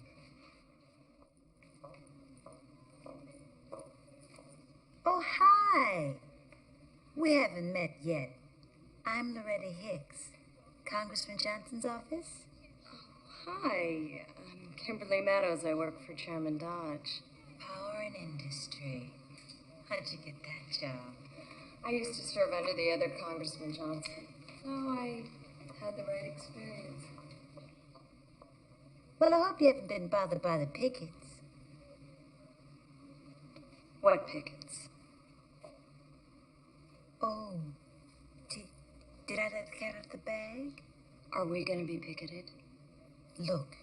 Oh, hi. We haven't met yet. I'm Loretta Hicks, Congressman Johnson's office. Hi, I'm Kimberly Meadows. I work for Chairman Dodge. Power and industry. How'd you get that job? I used to serve under the other Congressman Johnson, so I had the right experience. Well, I hope you haven't been bothered by the pickets. What pickets? Oh, did I let the cat out of the bag? Are we going to be picketed? Look,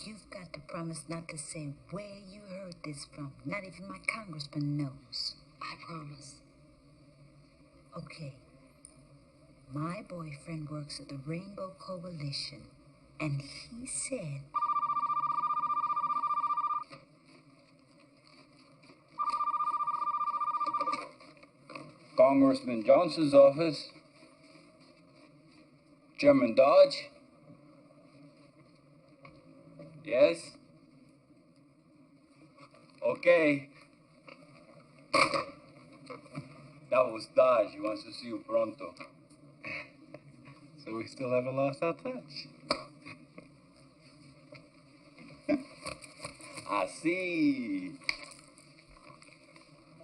you've got to promise not to say where you heard this from. Not even my congressman knows. I promise. Okay. My boyfriend works at the Rainbow Coalition, and he said... Congressman Johnson's office. Chairman Dodge? Yes? Okay. That was Dodge. He wants to see you pronto. So we still haven't lost our touch. I see.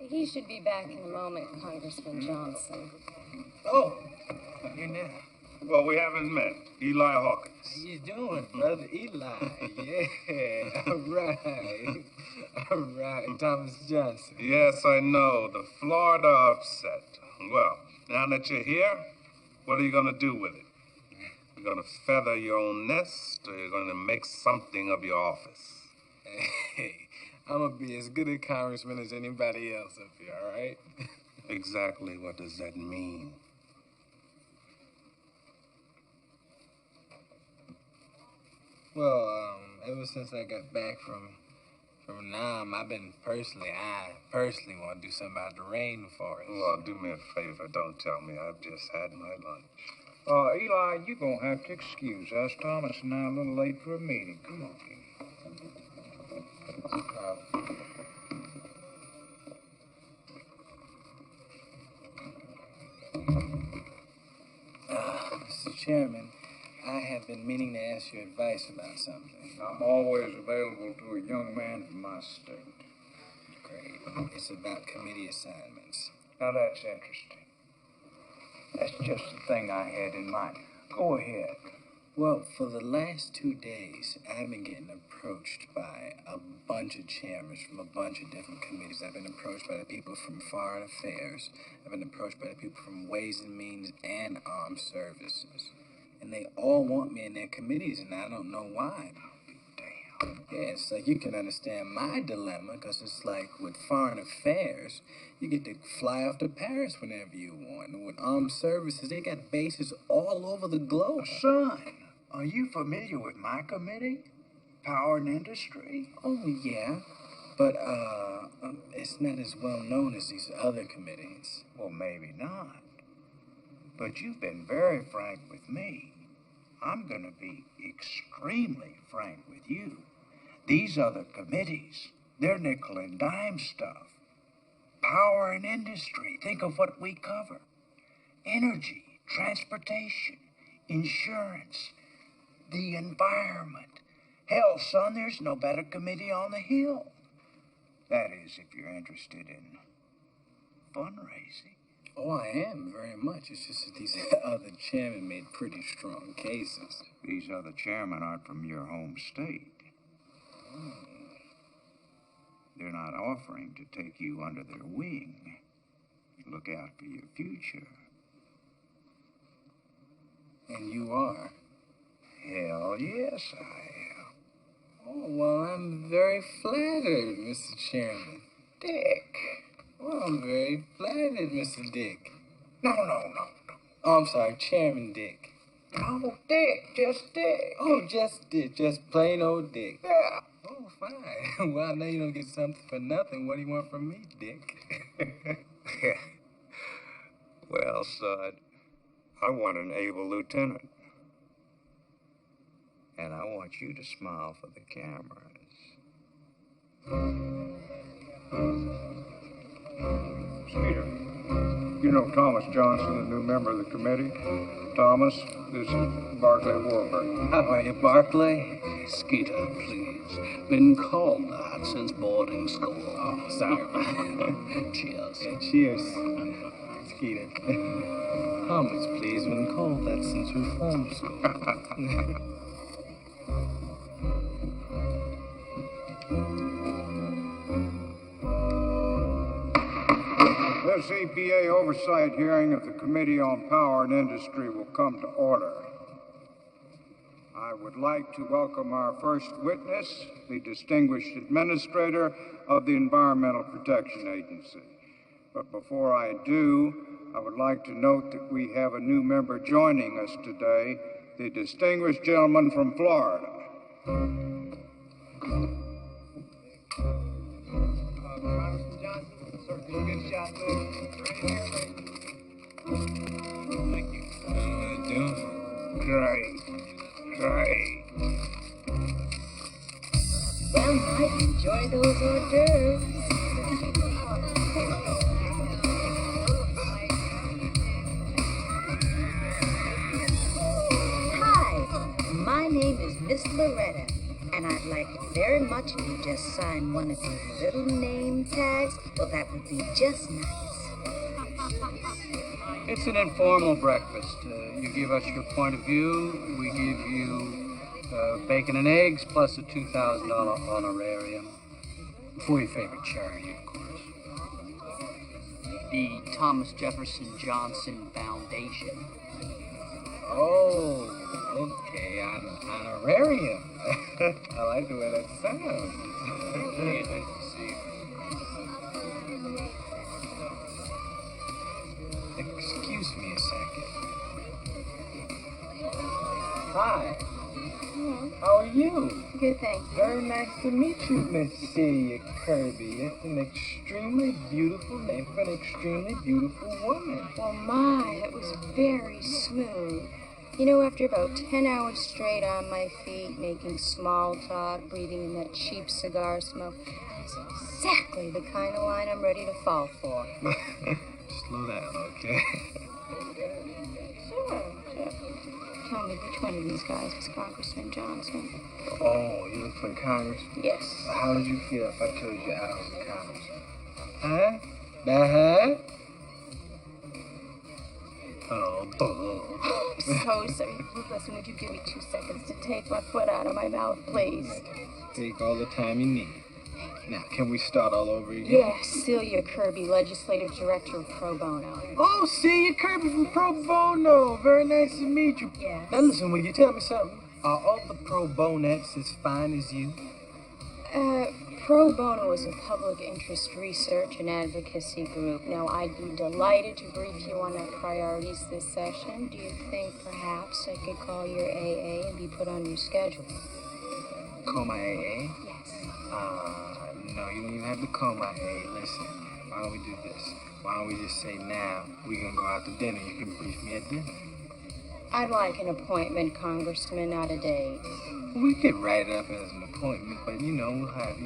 He should be back in a moment, Congressman Johnson. Oh, you're now. Well, we haven't met. Eli Hawkins. How you doing, Brother Eli? Yeah, all right. All right, Thomas Johnson. Yes, I know. The Florida upset. Well, now that you're here, what are you going to do with it? You going to feather your own nest, or you going to make something of your office? Hey, I'm going to be as good a congressman as anybody else up here, all right? Exactly what does that mean? Well, ever since I got back from Nam, I personally want to do something about the rainforest. Well, do me a favor. Don't tell me. I've just had my lunch. Eli, you're going to have to excuse us. Thomas and I are a little late for a meeting. Come on. Mr. Chairman, I have been meaning to ask your advice about something. I'm always available to a young man from my state. Great. It's about committee assignments. Now, that's interesting. That's just the thing I had in mind. Go ahead. Well, for the last 2 days, I've been getting approached by a bunch of chairmen from a bunch of different committees. I've been approached by the people from Foreign Affairs. I've been approached by the people from Ways and Means and Armed Services. And they all want me in their committees, and I don't know why. Yeah, it's like you can understand my dilemma, because it's like with Foreign Affairs, you get to fly off to Paris whenever you want. And with Armed Services, they got bases all over the globe. Son, are you familiar with my committee? Power and Industry? Oh, yeah. But, it's not as well known as these other committees. Well, maybe not. But you've been very frank with me. I'm going to be extremely frank with you. These other committees, they're nickel and dime stuff. Power and Industry, think of what we cover. Energy, transportation, insurance, the environment. Hell, son, there's no better committee on the Hill. That is, if you're interested in fundraising. Oh, I am, very much. It's just that these other chairmen made pretty strong cases. These other chairmen aren't from your home state. They're not offering to take you under their wing. Look out for your future. And you are? Hell yes, I am. Oh, well, I'm very flattered, Mr. Chairman. Dick. Well, I'm very flattered, Mr. Dick. No. Oh, I'm sorry, Chairman Dick. No, Dick, just Dick. Oh, just Dick, just plain old Dick. Yeah. Oh, fine. Well, I know you don't get something for nothing. What do you want from me, Dick? Well, son, I want an able lieutenant. And I want you to smile for the cameras. Skeeter, you know Thomas Johnson, the new member of the committee? Thomas, this is Barclay Warburg. How are you, Barclay? Skeeter, please. Been called that since boarding school. Oh, sorry. Cheers. Yeah, cheers, Skeeter. Thomas, please. Been called that since reform school. This EPA oversight hearing of the Committee on Power and Industry will come to order. I would like to welcome our first witness, the distinguished administrator of the Environmental Protection Agency. But before I do, I would like to note that we have a new member joining us today, the distinguished gentleman from Florida. Congressman Johnson, certainly a good shot there. Thank you. How you doing? Great. Well, Mike, enjoy those hors d'oeuvres. Hi, my name is Miss Loretta, and I'd like it very much if you just sign one of these little name tags. Well, that would be just nice. It's an informal breakfast. You give us your point of view. We give you bacon and eggs plus a $2,000 honorarium for your favorite charity, of course. The Thomas Jefferson Johnson Foundation. Oh, okay, honorarium. I like the way that sounds. Nice to see you. Excuse me a second. Hi. How are you? Good, thank you. Very nice to meet you, Miss Celia Kirby. It's an extremely beautiful name for an extremely beautiful woman. Well, my, that was very smooth. You know, after about 10 hours straight on my feet, making small talk, breathing in that cheap cigar smoke, that's exactly the kind of line I'm ready to fall for. Slow down, okay? Sure. Tell me, which one of these guys is Congressman Johnson? Oh, you look for the Congress? Yes. How would you feel if I told you I was the Congressman? Huh? Uh-huh? Oh, bull. I'm so sorry. Listen, would you give me 2 seconds to take my foot out of my mouth, please? Take all the time you need. Now, can we start all over again? Yes, Celia Kirby, Legislative Director of Pro Bono. Oh, Celia Kirby from Pro Bono. Very nice to meet you. Yes. Now, listen, will you tell me something? Are all the pro bonettes as fine as you? Pro Bono is a public interest research and advocacy group. Now, I'd be delighted to brief you on our priorities this session. Do you think perhaps I could call your AA and be put on your schedule? Call my AA? Yes. No, you don't even have to call my AA. Listen, why don't we do this? Why don't we just say now we're going to go out to dinner. You can brief me at dinner. I'd like an appointment, Congressman, not a date. We could write it up as an appointment, but, we'll have,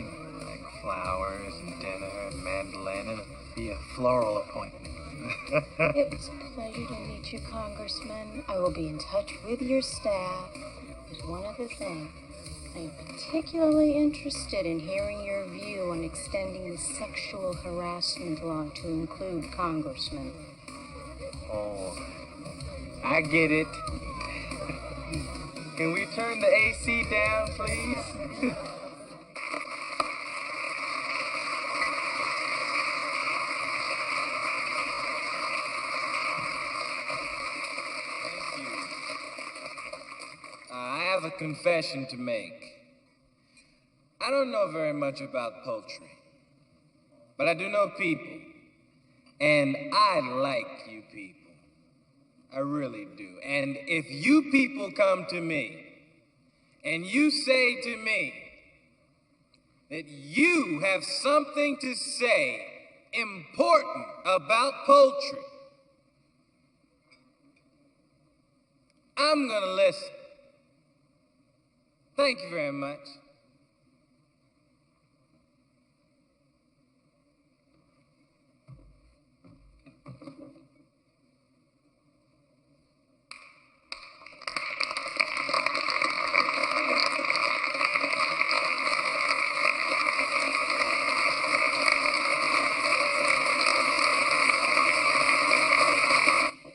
like flowers and dinner and mandolin, and it'll be a floral appointment. It was a pleasure to meet you, Congressman. I will be in touch with your staff. There's one other thing. I'm particularly interested in hearing your view on extending the sexual harassment law to include congressmen. Oh, I get it. Can we turn the AC down, please? I have a confession to make. I don't know very much about poultry, but I do know people, and I like you people. I really do. And if you people come to me and you say to me that you have something to say important about poultry, I'm going to listen. Thank you very much.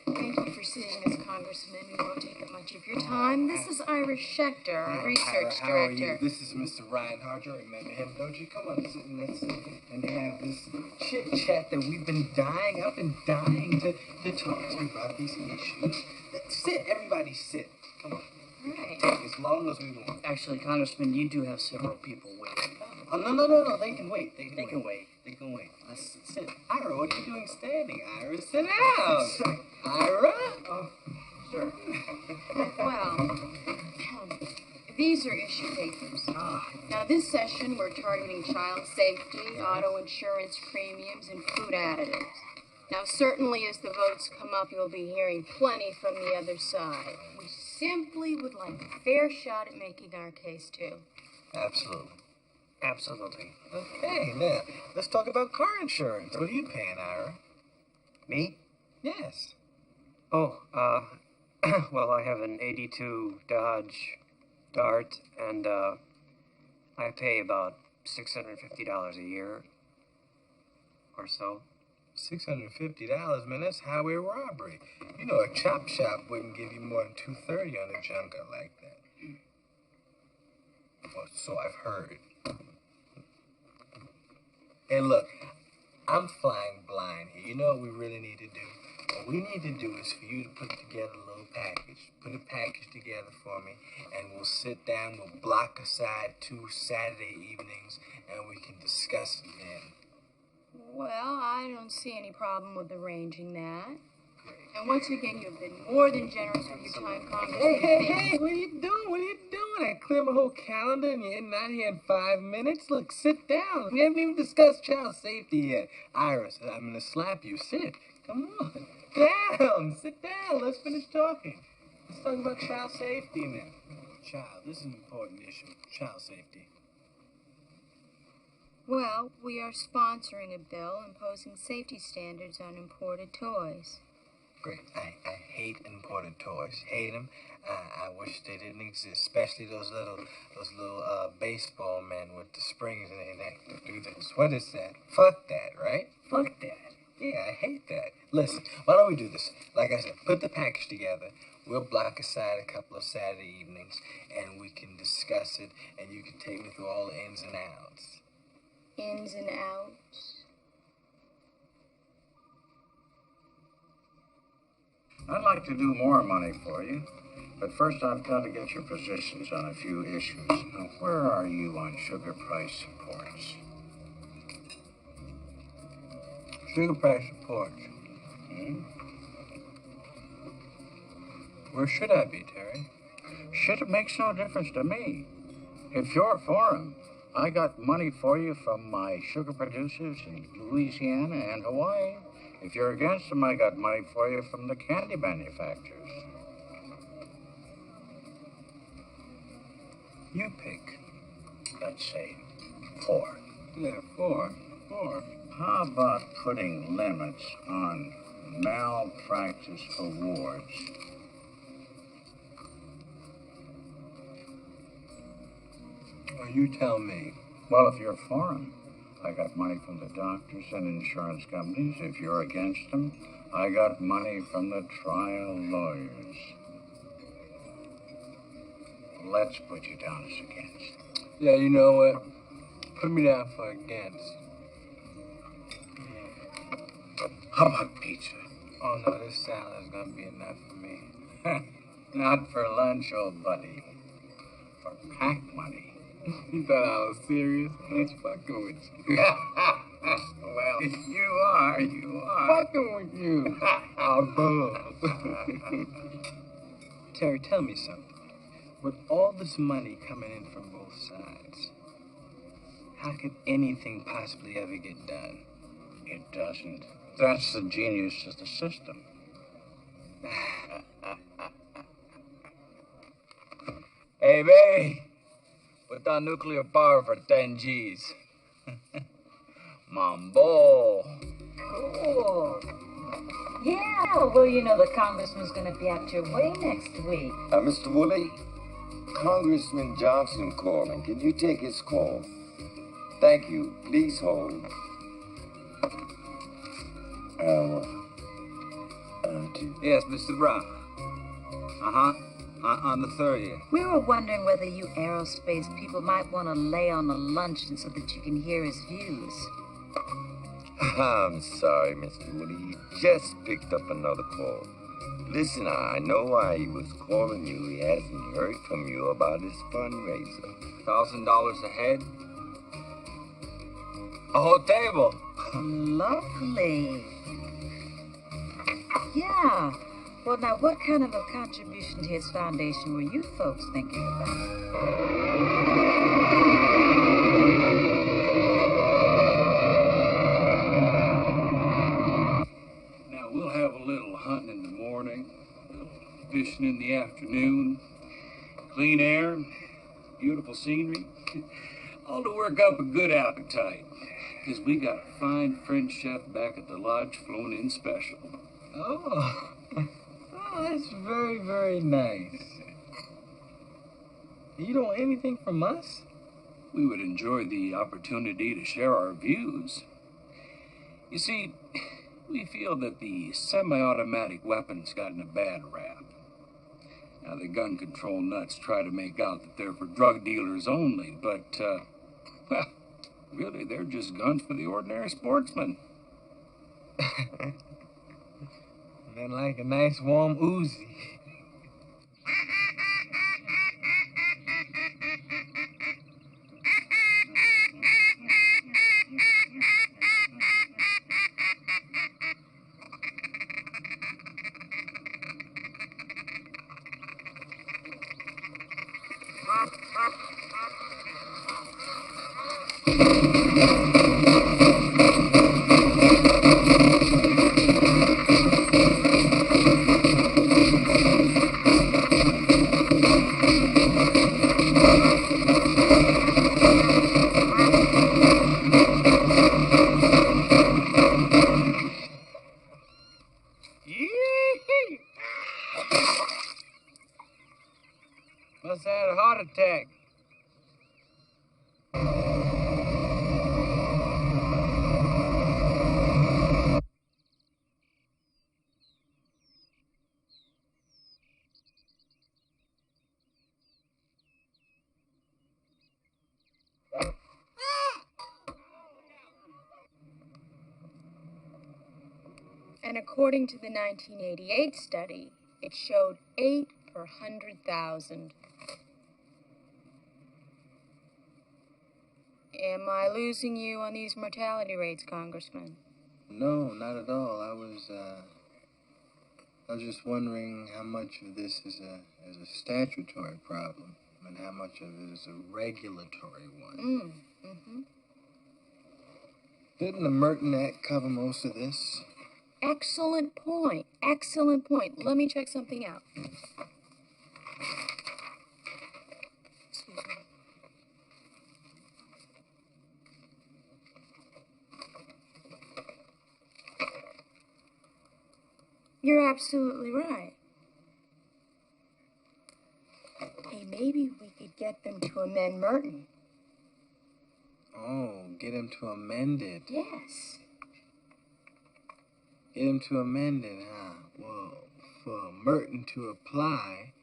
Thank you for seeing us, Congressman. We won't take up much much of your time. This is Ira Schechter, our research How are you? director. This is Mr. Reinhardt. You remember him, don't you? Come on, sit and let's sit and have this chit-chat that we've been dying. I've been dying to talk to you about these issues. Sit, everybody sit. Come on. Right. Take as long as we want. Actually, Congressman, you do have several people waiting. Oh, no. They can wait. They can wait. They can wait. Let's sit. Ira, what are you doing standing? Ira, sit down. Ira? Oh, sure. Well, these are issue papers. Now, this session, we're targeting child safety, auto insurance premiums, and food additives. Now, certainly as the votes come up, you'll be hearing plenty from the other side. We simply would like a fair shot at making our case, too. Absolutely. Absolutely. Okay, now, let's talk about car insurance. What are you paying, Ira? Me? Yes. Oh, well, I have an 82 Dodge Dart, and I pay about $650 a year or so. $650, man, that's highway robbery. You know, a chop shop wouldn't give you more than $230 on a junker like that. Well, so I've heard. And look, I'm flying blind here. You know what we really need to do? What we need to do is for you to put together a little package. Put a package together for me, and we'll sit down, we'll block aside 2 Saturday evenings, and we can discuss it then. Well, I don't see any problem with arranging that. And once again, you've been more than generous with your time, Congressman. Hey, what are you doing? What are you doing? I cleared my whole calendar and you're not here in 5 minutes. Look, sit down. We haven't even discussed child safety yet. Iris, I'm going to slap you. Sit. Come on. Down. Sit down. Let's finish talking. Let's talk about child safety now. Child, this is an important issue. Child safety. Well, we are sponsoring a bill imposing safety standards on imported toys. Great. I hate imported toys. Hate them. I wish they didn't exist, especially those little baseball men with the springs in their neck to do this. What is that? Fuck that, right? Fuck that. Yeah, I hate that. Listen, why don't we do this? Like I said, put the package together. We'll block aside a couple of Saturday evenings, and we can discuss it, and you can take me through all the ins and outs. Ins and outs? I'd like to do more money for you, but first I've got to get your positions on a few issues. Now, where are you on sugar price supports? Sugar price supports. Where should I be, Terry? Shit, it makes no difference to me. If you're for 'em, I got money for you from my sugar producers in Louisiana and Hawaii. If you're against them, I got money for you from the candy manufacturers. You pick. Let's say 4. Yeah, 4. How about putting limits on malpractice awards? Well, you tell me. Well, if you're for 'em, I got money from the doctors and insurance companies. If you're against them, I got money from the trial lawyers. Let's put you down as against. Yeah, you know what? Put me down for against. How about pizza? Oh, no, this salad's gonna be enough for me. Not for lunch, old buddy. For pack money. You thought I was serious? Let's fucking with you. Well, you are. Fucking with you. I'll Terry, tell me something. With all this money coming in from both sides, how could anything possibly ever get done? It doesn't. That's the genius of the system. Hey, baby. Put down nuclear power for 10 G's. Mambo. Cool. Yeah, well, you know the congressman's going to be out your way next week. Mr. Woolley, Congressman Johnson calling. Can you take his call? Thank you. Please hold. Yes, Mr. Brown. On the 30th. We were wondering whether you aerospace people might want to lay on a luncheon so that you can hear his views. I'm sorry, Mr. Woody. He just picked up another call. Listen, I know why he was calling you. He hasn't heard from you about his fundraiser. $1,000 a head? A whole table. Lovely. Yeah. Well, now, what kind of a contribution to his foundation were you folks thinking about? Now, we'll have a little hunting in the morning, a little fishing in the afternoon, clean air, beautiful scenery, all to work up a good appetite. Because we got a fine French chef back at the lodge flown in special. Oh, that's very, very nice. You don't want anything from us? We would enjoy the opportunity to share our views. You see, we feel that the semi-automatic weapons gotten a bad rap. Now, the gun control nuts try to make out that they're for drug dealers only, but, well, really, they're just guns for the ordinary sportsman. And like a nice warm Uzi. Must have had a heart attack. And according to the 1988 study, it showed 8 per 100,000. Am I losing you on these mortality rates, Congressman? No, not at all. I was just wondering how much of this is a statutory problem and how much of it is a regulatory one. Didn't the Merton Act cover most of this? Excellent point. Excellent point. Let me check something out. Excuse me. You're absolutely right. Hey, maybe we could get them to amend Merton. Oh, get him to amend it. Yes. Get him to amend it, huh? Well, for Merton to apply,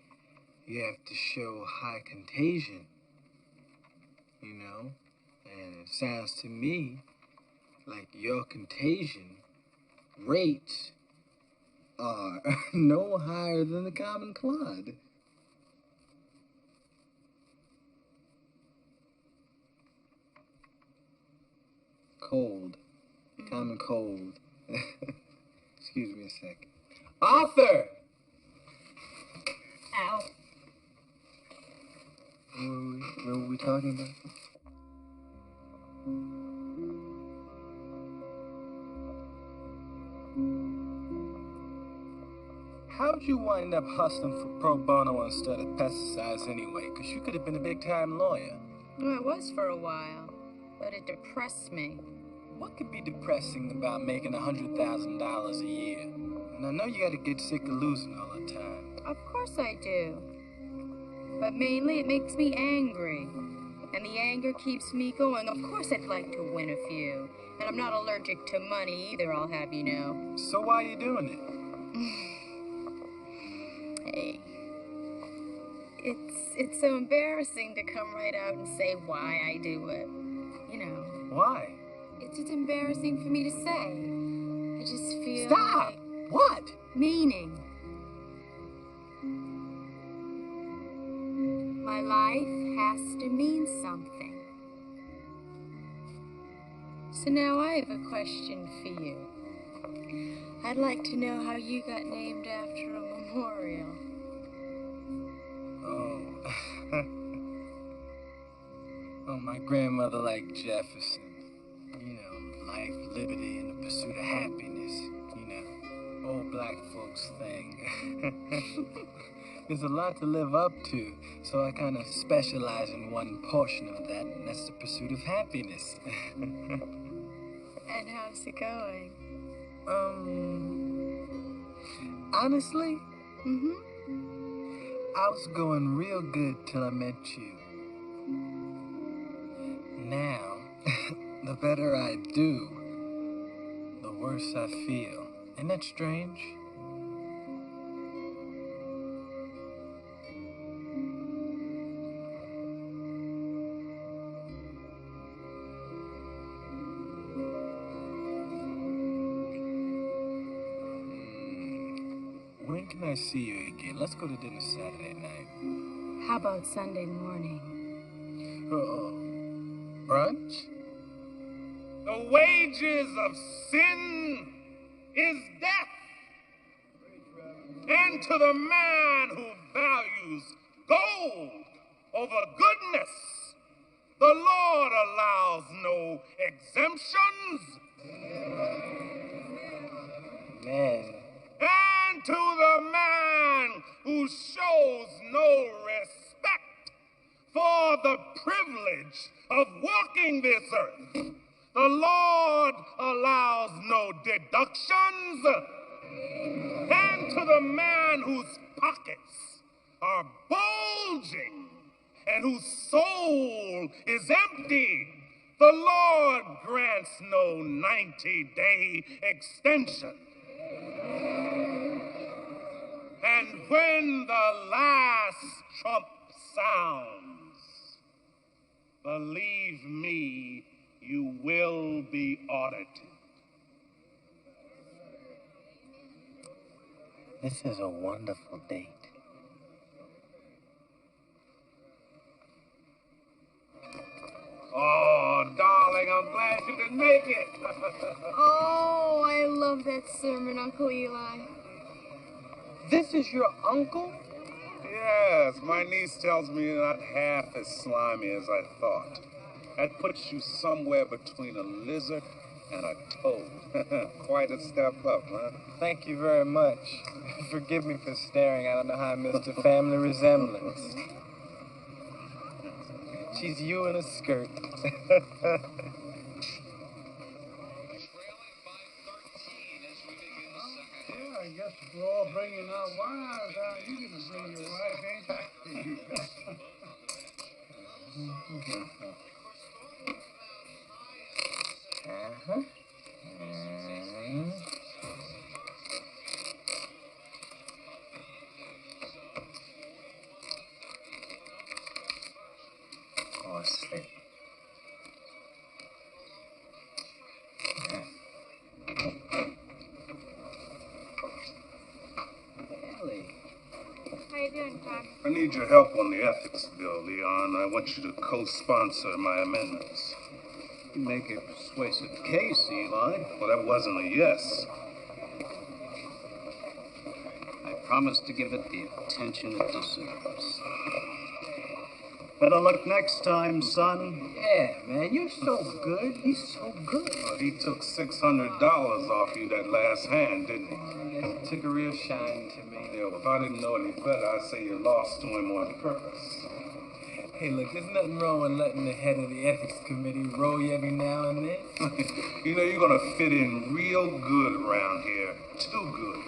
you have to show high contagion, you know? And it sounds to me like your contagion rates are no higher than the common clod. Cold. Common cold. Excuse me a second. Arthur! Ow. What were we talking about? How'd you wind up hustling for pro bono instead of pesticides anyway? Because you could have been a big-time lawyer. Well, it was for a while, but it depressed me. What could be depressing about making $100,000 a year? And I know you gotta get sick of losing all the time. Of course I do. But mainly it makes me angry. And the anger keeps me going. Of course I'd like to win a few. And I'm not allergic to money either, I'll have you know. So why are you doing it? Hey, It's so embarrassing to come right out and say why I do it. You know. Why? It's just embarrassing for me to say. I just feel Stop! like What? meaning. My life has to mean something. So now I have a question for you. I'd like to know how you got named after a memorial. Oh, my grandmother liked Jefferson. You know, life, liberty, and the pursuit of happiness. You know, old black folks thing. There's a lot to live up to, so I kind of specialize in one portion of that, and that's the pursuit of happiness. And how's it going? Honestly? I was going real good till I met you. Now, the better I do, the worse I feel. Isn't that strange? When can I see you again? Let's go to dinner Saturday night. How about Sunday morning? Brunch? The wages of sin is death. And to the man who values gold over goodness, the Lord allows no exemptions. Man. And to the man who shows no respect for the privilege of walking this earth, the Lord allows no deductions. And to the man whose pockets are bulging and whose soul is empty, the Lord grants no 90-day extension. And when the last trump sounds, believe me, you will be audited. This is a wonderful date. Oh, darling, I'm glad you could make it. Oh, I love that sermon, Uncle Eli. This is your uncle? Yes, my niece tells me you're not half as slimy as I thought. That puts you somewhere between a lizard and a toad. Quite a step up, huh? Thank you very much. Forgive me for staring. I don't know how I missed a family resemblance. She's you in a skirt. I guess if we're all bringing our wives out, you're going to bring your wife, ain't you? Or slip. How you doing, Tom? I need your help on the ethics bill, Leon. I want you to co-sponsor my amendments. You make a persuasive case, Eli. Well, that wasn't a yes. I promise to give it the attention it deserves. Better luck next time, son. Yeah, man, you're so good. He's so good. Well, he took $600 off you that last hand, didn't he? Yes, it took a real shine to me. Yeah, well, if I didn't know any better, I'd say you lost to him on purpose. Hey, look, there's nothing wrong with letting the head of the ethics committee roll you every now and then. You know, you're going to fit in real good around here. Too good.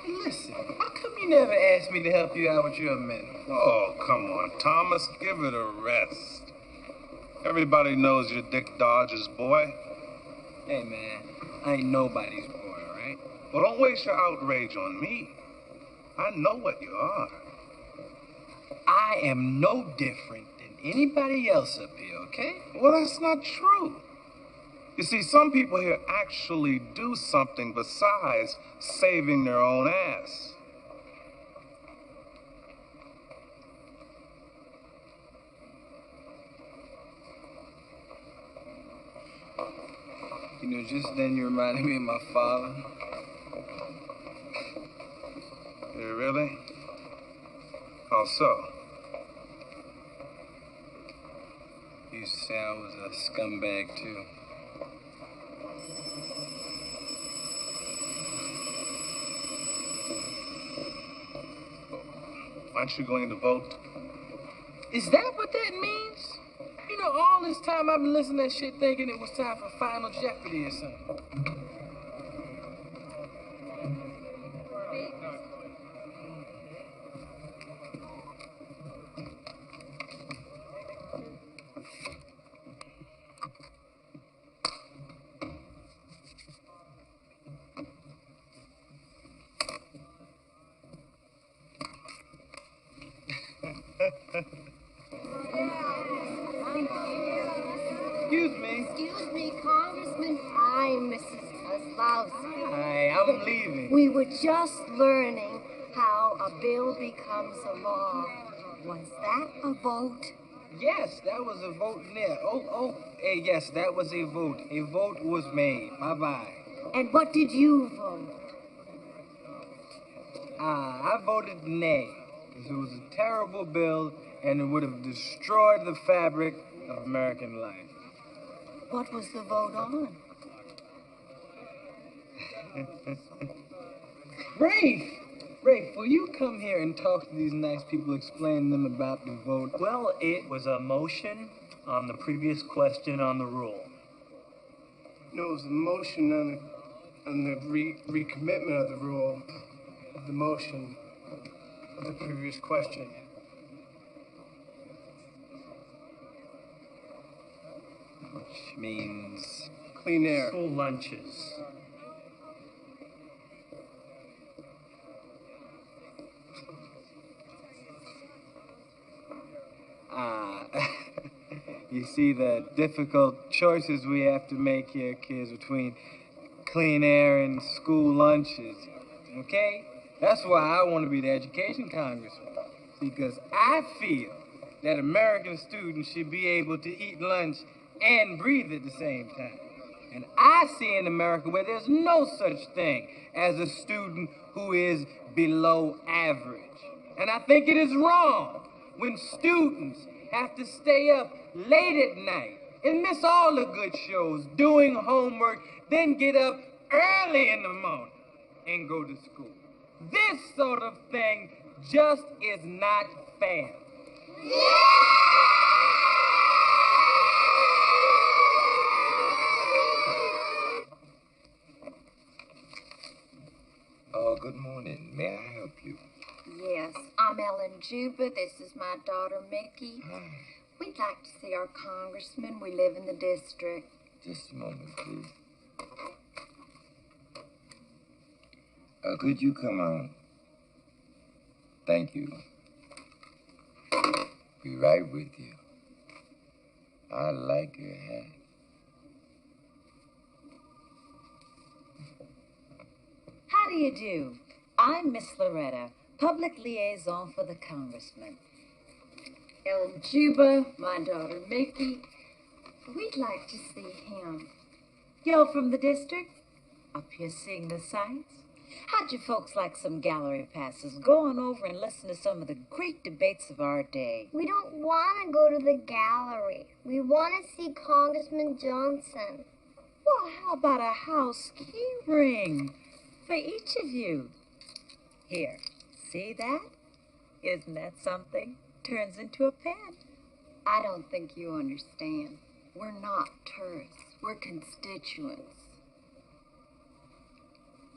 Hey, listen, how come you never asked me to help you out with your amendment? Oh, come on, Thomas, give it a rest. Everybody knows you're Dick Dodge's boy. Hey, man, I ain't nobody's boy, all right? Well, don't waste your outrage on me. I know what you are. I am no different than anybody else up here, okay? Well, that's not true. You see, some people here actually do something besides saving their own ass. You know, just then you reminded me of my father. You really? How so? He used to say I was a scumbag, too. Aren't you going to vote? Is that what that means? You know, all this time I've been listening to that shit thinking it was time for Final Jeopardy or something. Excuse me. Excuse me, Congressman. I'm Mrs. Kozlowski. Hi, I'm leaving. We were just learning how a bill becomes a law. Was that a vote? Yes, that was a vote there. Hey, yes, that was a vote. A vote was made. Bye-bye. And what did you vote? I voted nay. Because it was a terrible bill, and it would have destroyed the fabric of American life. What was the vote on? Rafe, will you come here and talk to these nice people, explain to them about the vote? Well, it was a motion on the previous question on the rule. No, it was a motion on the recommitment of the rule of the motion of the previous question. Which means clean air. School lunches. You see the difficult choices we have to make here, kids, between clean air and school lunches, okay? That's why I want to be the education congressman, because I feel that American students should be able to eat lunch and breathe at the same time. And I see in America where there's no such thing as a student who is below average. And I think it is wrong when students have to stay up late at night and miss all the good shows, doing homework, then get up early in the morning and go to school. This sort of thing just is not fair. Oh, good morning. May I help you? Yes, I'm Ellen Juba. This is my daughter, Mickey. We'd like to see our congressman. We live in the district. Just a moment, please. Could you come on? Thank you. Be right with you. I like your hat. How do you do? I'm Miss Loretta, public liaison for the congressman. Ellen Juba, my daughter Mickey. We'd like to see him. Y'all from the district? Up here seeing the sights? How'd you folks like some gallery passes? Go on over and listen to some of the great debates of our day. We don't want to go to the gallery. We want to see Congressman Johnson. Well, how about a house key ring for each of you? Here, see that? Isn't that something? Turns into a pen. I don't think you understand. We're not tourists. We're constituents.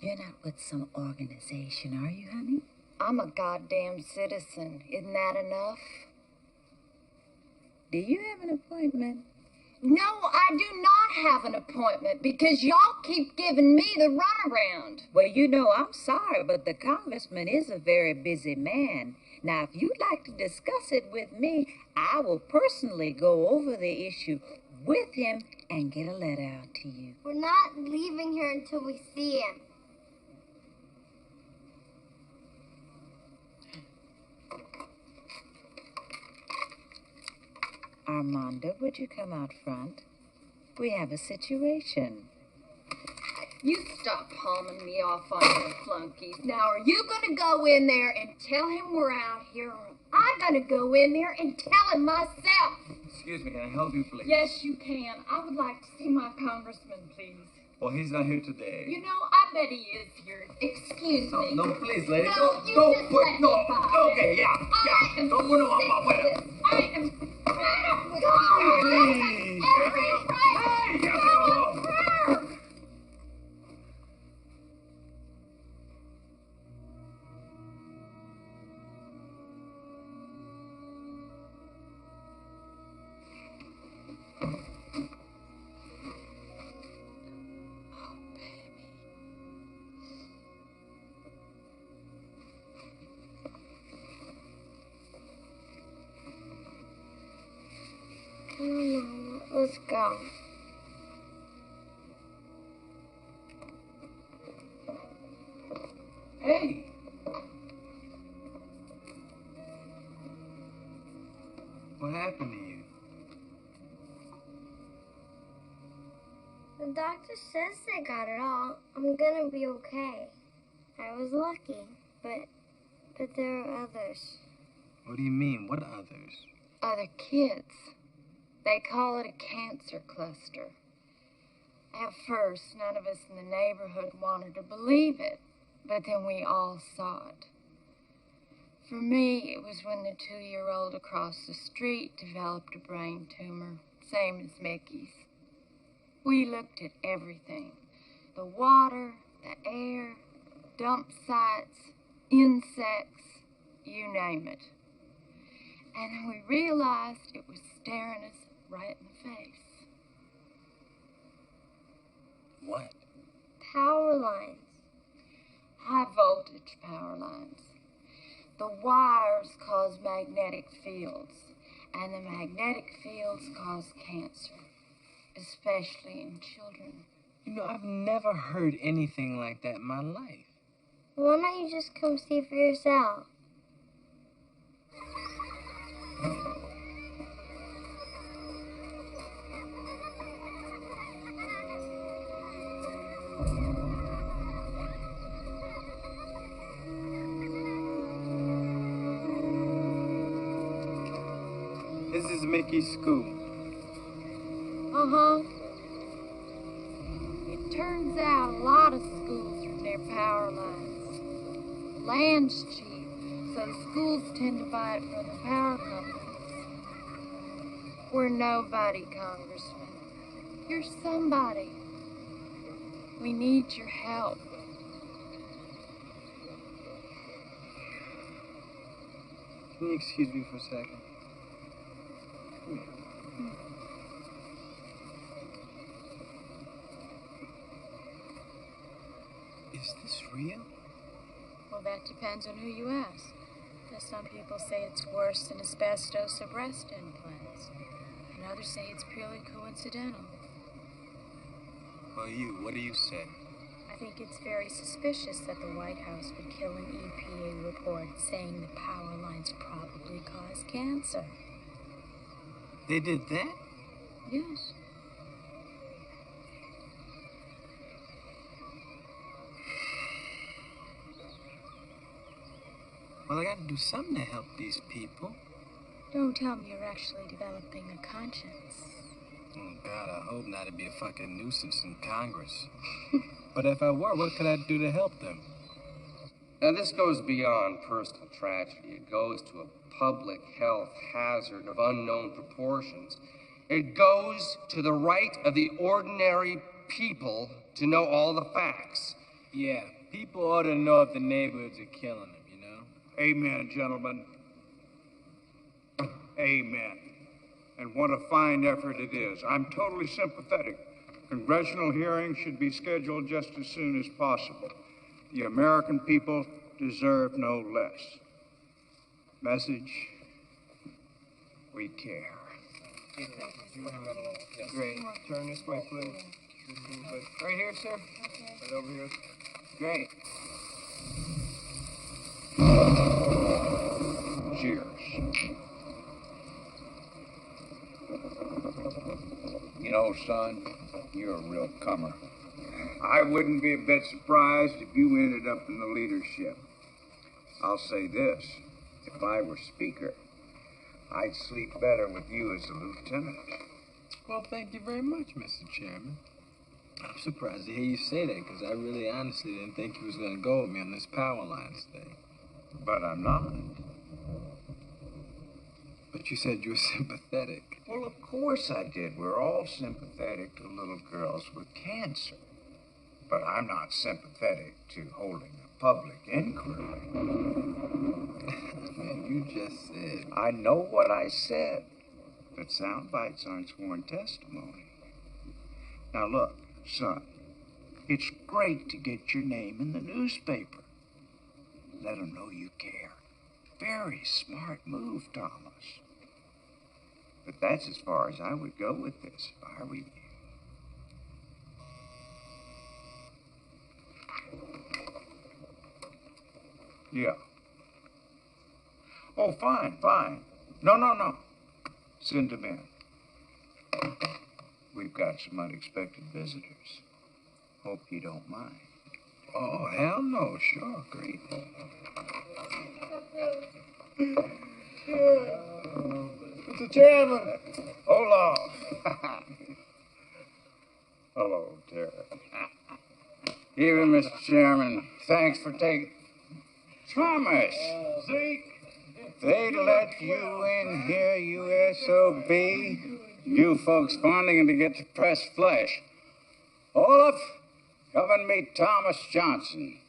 You're not with some organization, are you, honey? I'm a goddamn citizen. Isn't that enough? Do you have an appointment? No, I do not have an appointment because y'all keep giving me the runaround. Well, you know, I'm sorry, but the congressman is a very busy man. Now, if you'd like to discuss it with me, I will personally go over the issue with him and get a letter out to you. We're not leaving here until we see him. Armando, would you come out front? We have a situation. You stop palming me off on your flunkies. Now, are you going to go in there and tell him we're out here, or am I going to go in there and tell him myself? Excuse me, can I help you, please? Yes, you can. I would like to see my congressman, please. Well, he's not here today. You know, I bet he is here. Excuse me. No, please, lady. No, you don't just put, let no, me by. okay, yeah. Don't put him on my way. I am fed up with all Please. every right. Hey, Come on, Mama. Let's go. Hey. What happened to you? The doctor says they got it all. I'm gonna be okay. I was lucky, but there are others. What do you mean? What others? other kids. They call it a cancer cluster. At first, none of us in the neighborhood wanted to believe it, but then we all saw it. For me, it was when the 2-year-old across the street developed a brain tumor, same as Mickey's. We looked at everything. The water, the air, dump sites, insects, you name it. And then we realized it was staring us right in the face. What? Power lines. High voltage power lines. The wires cause magnetic fields, and the magnetic fields cause cancer, especially in children. You know, I've never heard anything like that in my life. Why don't you just come see for yourself? This is Mickey's school. Uh-huh. It turns out a lot of schools are near power lines. Land's cheap, so the schools tend to buy it from the power companies. We're nobody, Congressman. You're somebody. We need your help. Can you excuse me for a second? Is this real? Well, that depends on who you ask. Some people say it's worse than asbestos or breast implants, and others say it's purely coincidental. Well, what do you say? I think it's very suspicious that the White House would kill an EPA report saying the power lines probably cause cancer. They did that? Yes. Well, I gotta do something to help these people. Don't tell me you're actually developing a conscience. Oh, God, I hope not to be a fucking nuisance in Congress. But if I were, what could I do to help them? Now, this goes beyond personal tragedy. It goes to a public health hazard of unknown proportions. It goes to the right of the ordinary people to know all the facts. Yeah, people ought to know if the neighborhoods are killing them, you know? Amen, gentlemen. Amen. And what a fine effort it is. I'm totally sympathetic. Congressional hearings should be scheduled just as soon as possible. The American people deserve no less. Message, we care. Great. Turn this way, please. Right here, sir. Right over here. Great. Cheers. You know, son, you're a real comer. I wouldn't be a bit surprised if you ended up in the leadership. I'll say this, if I were speaker, I'd sleep better with you as a lieutenant. Well, thank you very much, Mr. Chairman. I'm surprised to hear you say that, because I really honestly didn't think you was going to go with me on this power lines thing. But I'm not. But you said you were sympathetic. Well, of course I did. We're all sympathetic to little girls with cancer. But I'm not sympathetic to holding a public inquiry. Man, you just said. I know what I said. But sound bites aren't sworn testimony. Now look, son, it's great to get your name in the newspaper. Let them know you care. Very smart move, Thomas. But that's as far as I would go with this if I were you. Yeah. Oh, fine. No. Send them in. We've got some unexpected visitors. Hope you don't mind. Oh, hell no. Sure, great. Mr. Chairman. Olaf. Hello, Tara. Even Mr. Chairman, thanks for taking... Thomas! Zeke. They let you in here, you SOB. You folks finding to get the press flesh. Olaf, come and meet Thomas Johnson.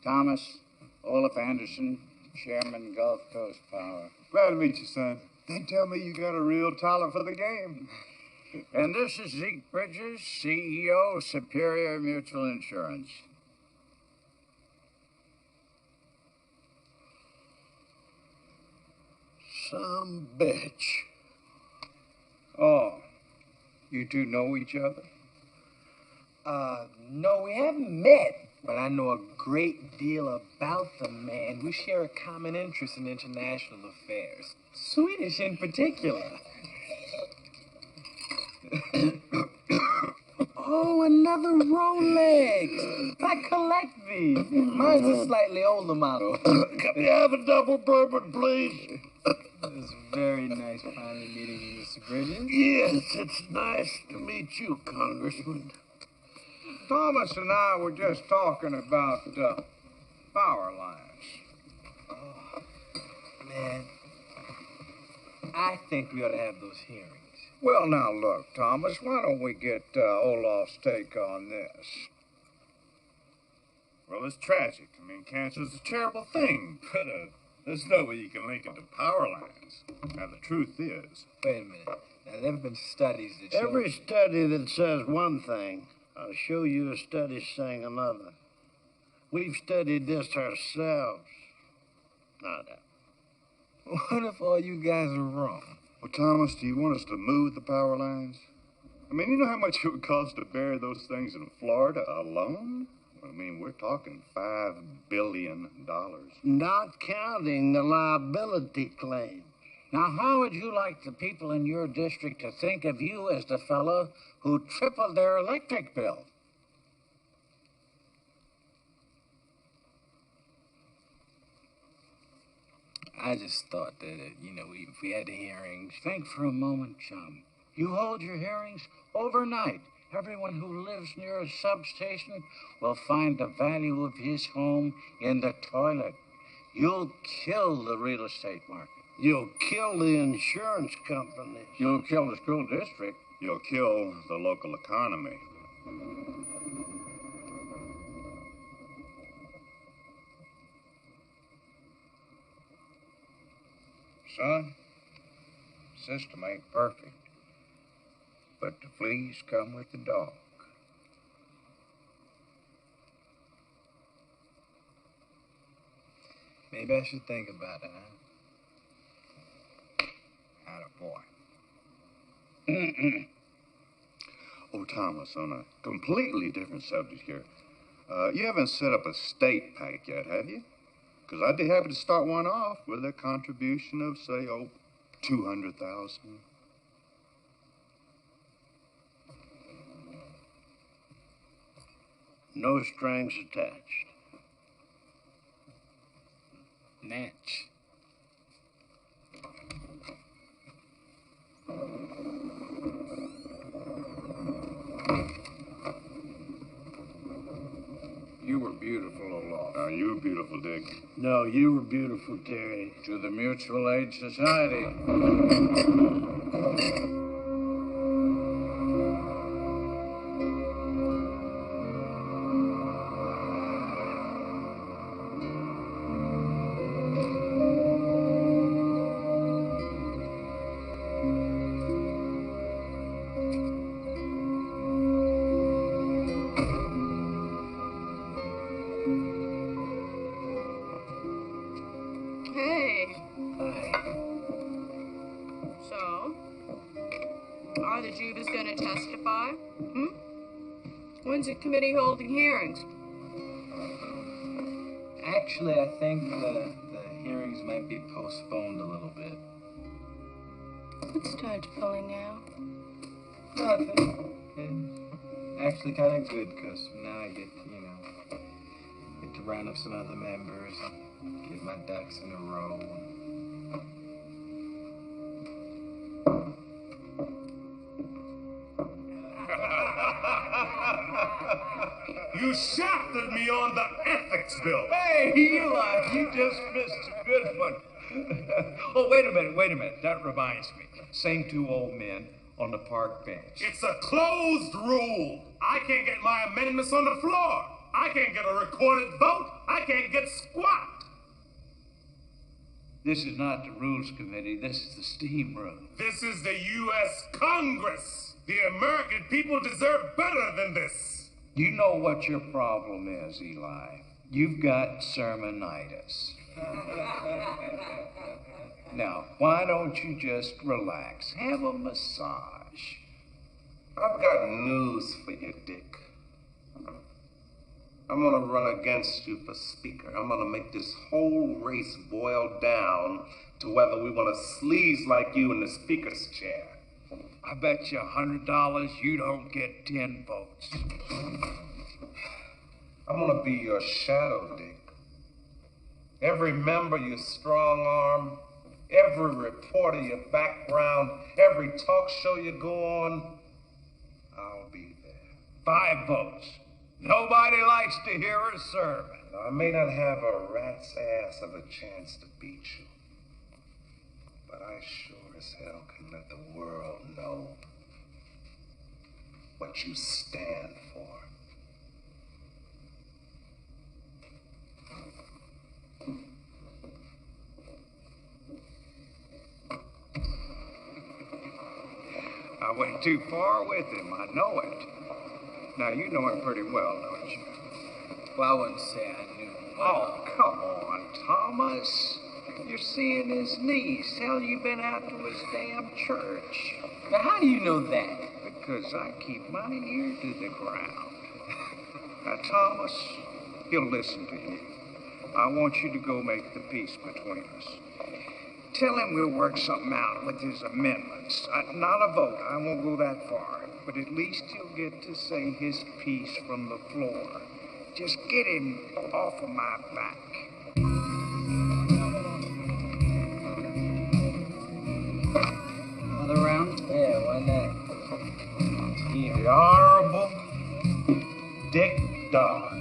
Thomas, Olaf Anderson, Chairman, Gulf Coast Power. Glad to meet you, son. They tell me you got a real talent for the game. And this is Zeke Bridges, CEO, Superior Mutual Insurance. Some bitch. Oh, you two know each other? No, we haven't met, but I know a great deal about the man. We share a common interest in international affairs, Swedish in particular. Oh, another Rolex. I collect these. Mine's a slightly older model. Can we have a double bourbon, please? It's very nice finally meeting you, Mr. Bridges. Yes, it's nice to meet you, Congressman. Thomas and I were just talking about power lines. Oh, man. I think we ought to have those hearings. Well, now, look, Thomas, why don't we get Olaf's take on this? Well, it's tragic. I mean, cancer's a terrible thing, but there's no way you can link it to power lines. Now, the truth is... Wait a minute. Now, there have been studies that show... Every study that says one thing, I'll show you a study saying another. We've studied this ourselves. Not that. What if all you guys are wrong? Well, Thomas, do you want us to move the power lines? I mean, you know how much it would cost to bury those things in Florida alone? I mean, we're talking $5 billion. Not counting the liability claims. Now, how would you like the people in your district to think of you as the fellow who tripled their electric bill? I just thought that, if we had the hearings... Think for a moment, chum. You hold your hearings overnight. Everyone who lives near a substation will find the value of his home in the toilet. You'll kill the real estate market. You'll kill the insurance companies. You'll kill the school district. You'll kill the local economy. System ain't perfect, but the fleas come with the dog. Maybe I should think about it, huh? Attaboy. Oh, Thomas, on a completely different subject here. You haven't set up a state PAC yet, have you? Because I'd be happy to start one off with a contribution of, say, $200,000. No strings attached. Natch. You were beautiful, Olaf. Oh, you were beautiful, Dick. No, you were beautiful, Terry. To the Mutual Aid Society. Hey. So, are the Jubas going to testify? When's the committee holding hearings? Actually, I think the hearings might be postponed a little bit. Let's start pulling out. Nothing. It's actually kind of good because now I get to round up some other members and get my ducks in a row. You shafted me on the ethics bill. Hey, Eli, you just missed a good one. Oh, wait a minute. That reminds me. Same two old men on the park bench. It's a closed rule. I can't get my amendments on the floor. I can't get a recorded vote. I can't get squat. This is not the Rules Committee. This is the steam room. This is the U.S. Congress. The American people deserve better than this. You know what your problem is, Eli. You've got sermonitis. Now, why don't you just relax? Have a massage. I've got news for you, Dick. I'm gonna run against you for speaker. I'm gonna make this whole race boil down to whether we want a sleaze like you in the speaker's chair. I bet you $100 you don't get 10 votes. I'm gonna be your shadow, Dick. Every member you strong arm, every reporter you background, every talk show you go on, I'll be there. 5 votes. Nobody likes to hear a sermon. Now, I may not have a rat's ass of a chance to beat you, but I sure as hell can let the world know what you stand for. I went too far with him, I know it. Now, you know him pretty well, don't you? Well, I wouldn't say I knew him well. Oh, come on, Thomas. You're seeing his niece. Hell, you've been out to his damn church. Now, how do you know that? Because I keep my ear to the ground. Now, Thomas, he'll listen to you. I want you to go make the peace between us. Tell him we'll work something out with his amendments. Not a vote. I won't go that far. But at least he'll get to say his piece from the floor. Just get him off of my back. Another round? Yeah, why not? The Honorable Dick Dodge.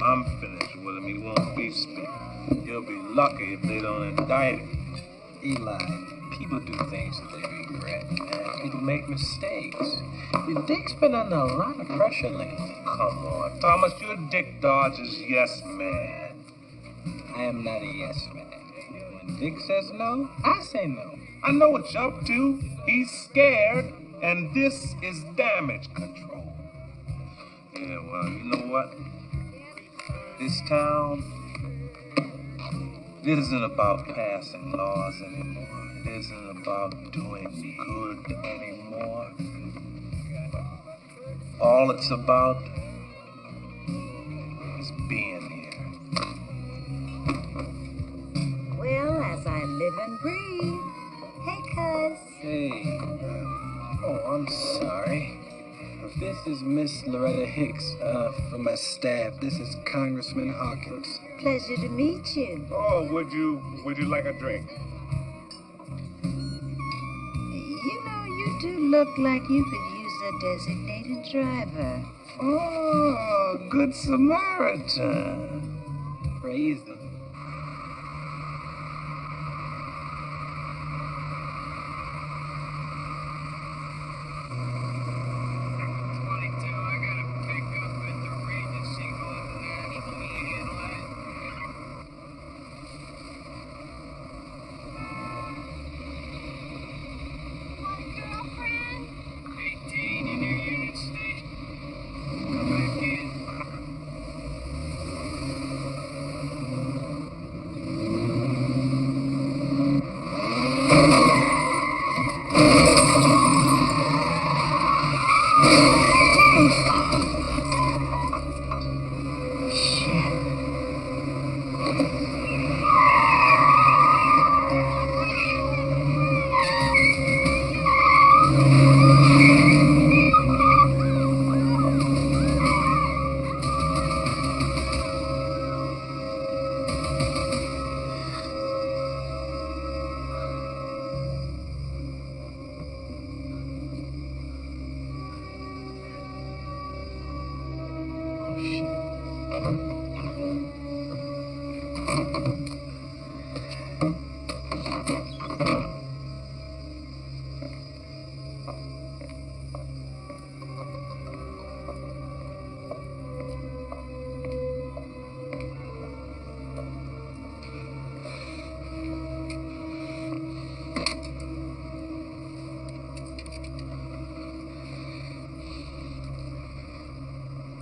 I'm finished with him. He won't be speaking. He'll be lucky if they don't indict him. Eli, People do things that they regret, man. People make mistakes. Dick's been under a lot of pressure lately. Come on, Thomas, you're Dick Dodge's yes man. I am not a yes man. When Dick says no, I say no. I know what you're up to. He's scared, and this is damage control. Yeah, well, you know what? This town, it isn't about passing laws anymore. It isn't about doing good anymore. All it's about is being here. Well, as I live and breathe. Hey, cuz. Hey. Oh, I'm sorry. This is Miss Loretta Hicks from my staff. This is Congressman Hawkins. Pleasure to meet you. Oh, would you like a drink? You know, you do look like you could use a designated driver. Oh, good Samaritan. Praise him.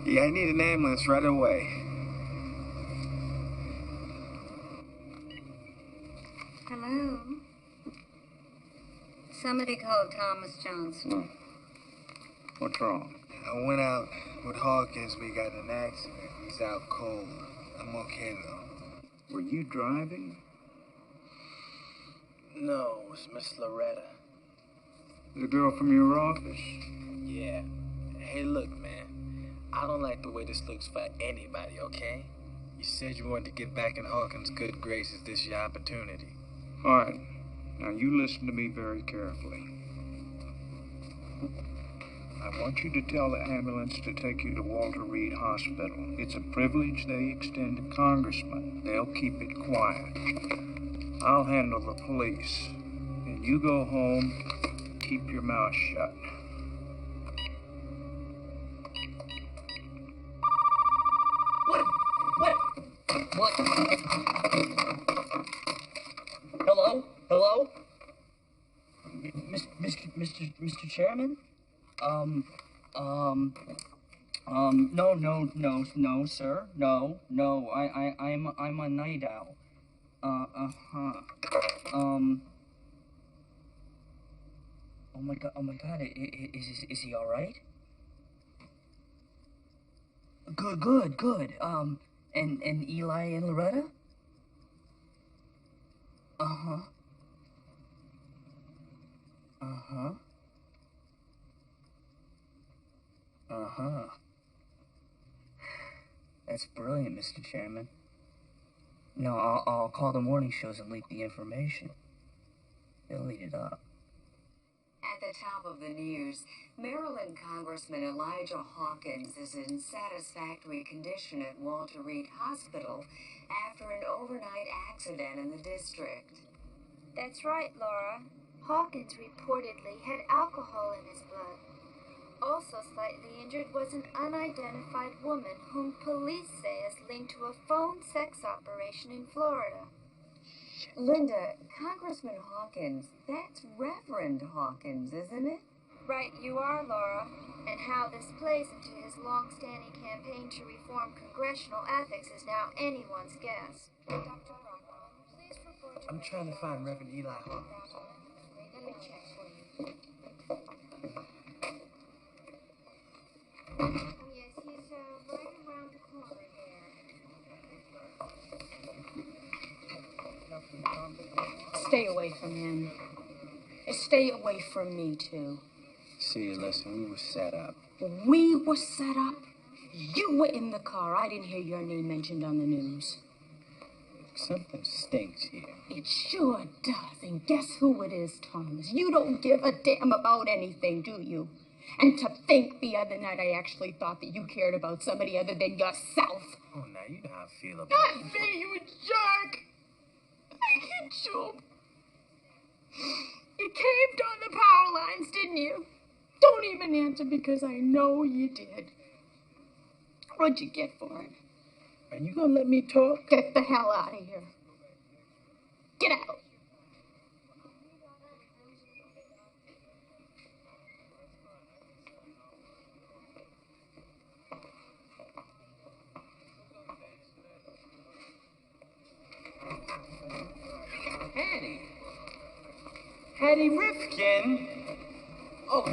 Yeah, I need an ambulance right away. Hello? Somebody called Thomas Johnson. What's wrong? I went out with Hawkins. We got in an accident. He's out cold. I'm okay, though. Were you driving? No, it's Miss Loretta. The girl from your office? Yeah. Hey, look, man. I don't like the way this looks for anybody, okay? You said you wanted to get back in Hawkins' good graces. This your opportunity. All right. Now, you listen to me very carefully. I want you to tell the ambulance to take you to Walter Reed Hospital. It's a privilege they extend to congressmen. They'll keep it quiet. I'll handle the police. And you go home, keep your mouth shut. What? Hello? Hello? Mr. Chairman? No, sir. No. I'm a night owl. Oh my god, is he alright? Good. And Eli and Loretta? Uh-huh. That's brilliant, Mr. Chairman. No, I'll call the morning shows and leak the information. They'll eat it up. At the top of the news, Maryland Congressman Elijah Hawkins is in satisfactory condition at Walter Reed Hospital after an overnight accident in the district. That's right, Laura. Hawkins reportedly had alcohol in his blood. Also slightly injured was an unidentified woman whom police say is linked to a phone sex operation in Florida. Linda, Congressman Hawkins, that's Reverend Hawkins, isn't it? Right, you are, Laura. And how this plays into his long-standing campaign to reform congressional ethics is now anyone's guess. Dr. Rocco, please report to I'm trying to find Reverend Eli Hawkins. Let me check for you. Yes, he's right around the corner there. Stay away from him. And stay away from me, too. See, listen, we were set up. We were set up? You were in the car. I didn't hear your name mentioned on the news. Something stinks here. It sure does. And guess who it is, Thomas? You don't give a damn about anything, do you? And to think the other night I actually thought that you cared about somebody other than yourself. Oh, now you know how I feel about Not me, you jerk! I hit you. You caved on the power lines, didn't you? Don't even answer because I know you did. What'd you get for it? Are you gonna let me talk? Get the hell out of here. Get out. Hattie Rifkin. Oh,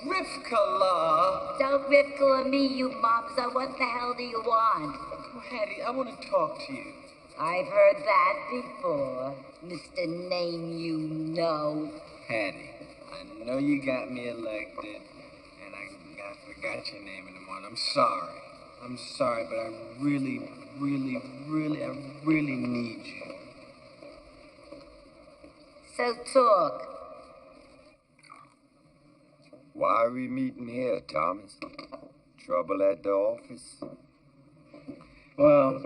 Rifkala. Don't Rifkala me, you mobster. What the hell do you want? Oh, Hattie, I want to talk to you. I've heard that before, Mr. Name You Know. Hattie, I know you got me elected, and I forgot your name in the morning. I'm sorry. I'm sorry, but I really need you. So talk. Why are we meeting here, Thomas? Trouble at the office? Well,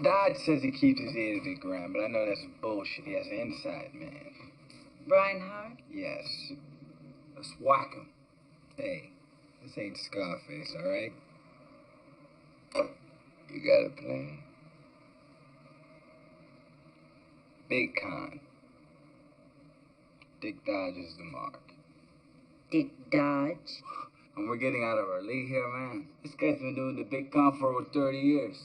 Dodge says he keeps his ear to the ground, but I know that's bullshit. He has an inside man. Brian Hart? Yes. Let's whack him. Hey, this ain't Scarface, all right? You got a plan? Big con. Dick Dodge is the mark. Dick Dodge? And we're getting out of our league here, man. This guy's been doing the big con for over 30 years.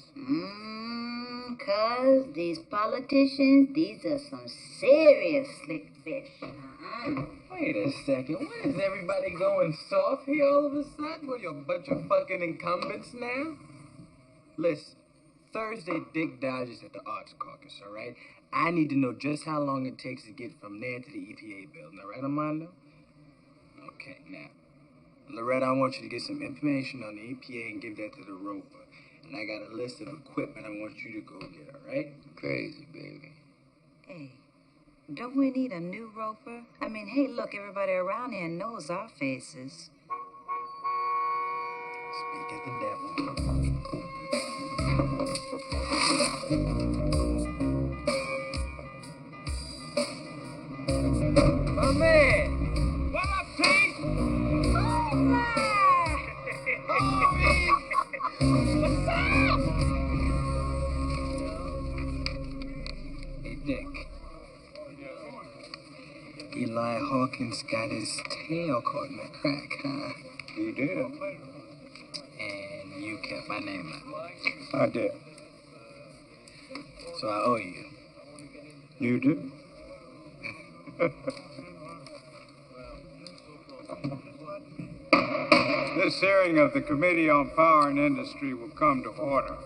Cuz these politicians, these are some serious slick fish. Wait a second. Why is everybody going soft here all of a sudden? What, you a bunch of fucking incumbents now? Listen, Thursday, Dick Dodge is at the Arts Caucus, all right? I need to know just how long it takes to get from there to the EPA building, all right, Armando? Okay, now, Loretta, I want you to get some information on the EPA and give that to the roper. And I got a list of equipment I want you to go get, all right? Crazy, baby. Hey, don't we need a new roper? I mean, hey, look, everybody around here knows our faces. Speak at the devil. My man! What up, Pete? What's up? Hey, Dick. Eli Hawkins got his tail caught in the crack, huh? He did. And you kept my name out. I did. So I owe you. You do? This hearing of the Committee on Power and Industry will come to order.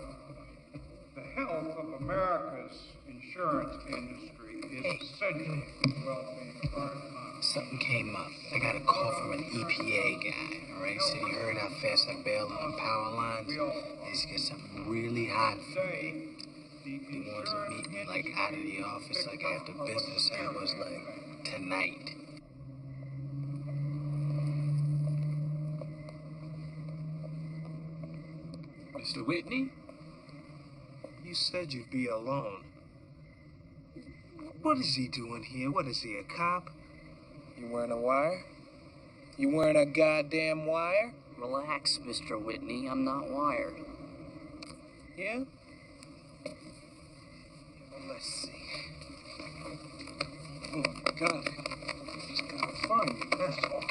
The health of America's insurance industry is essential to the well-being of our economy. Something came up. I got a call from an EPA guy, all right? Said he heard how fast I bailed on power lines. He's got something really hot for me. He wants to meet me, like, out of the office, like, after business hours, like, tonight. Mr. Whitney? You said you'd be alone. What is he doing here? What is he, a cop? You wearing a wire? You wearing a goddamn wire? Relax, Mr. Whitney. I'm not wired. Yeah? Let's see. Oh, my God. Just gotta find you, that's all.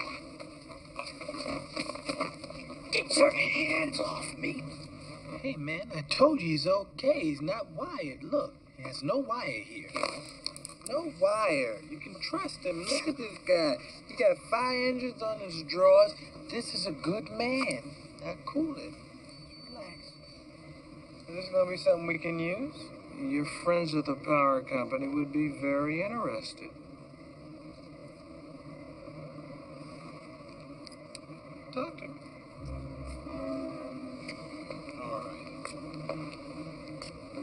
Get your hands off me. Hey, man, I told you he's okay. He's not wired. Look, he has no wire here. No wire. You can trust him. Look at this guy. He got fire engines on his drawers. This is a good man. Now, cool it. Relax. Is this going to be something we can use? Your friends at the power company would be very interested. Talk to me. All right.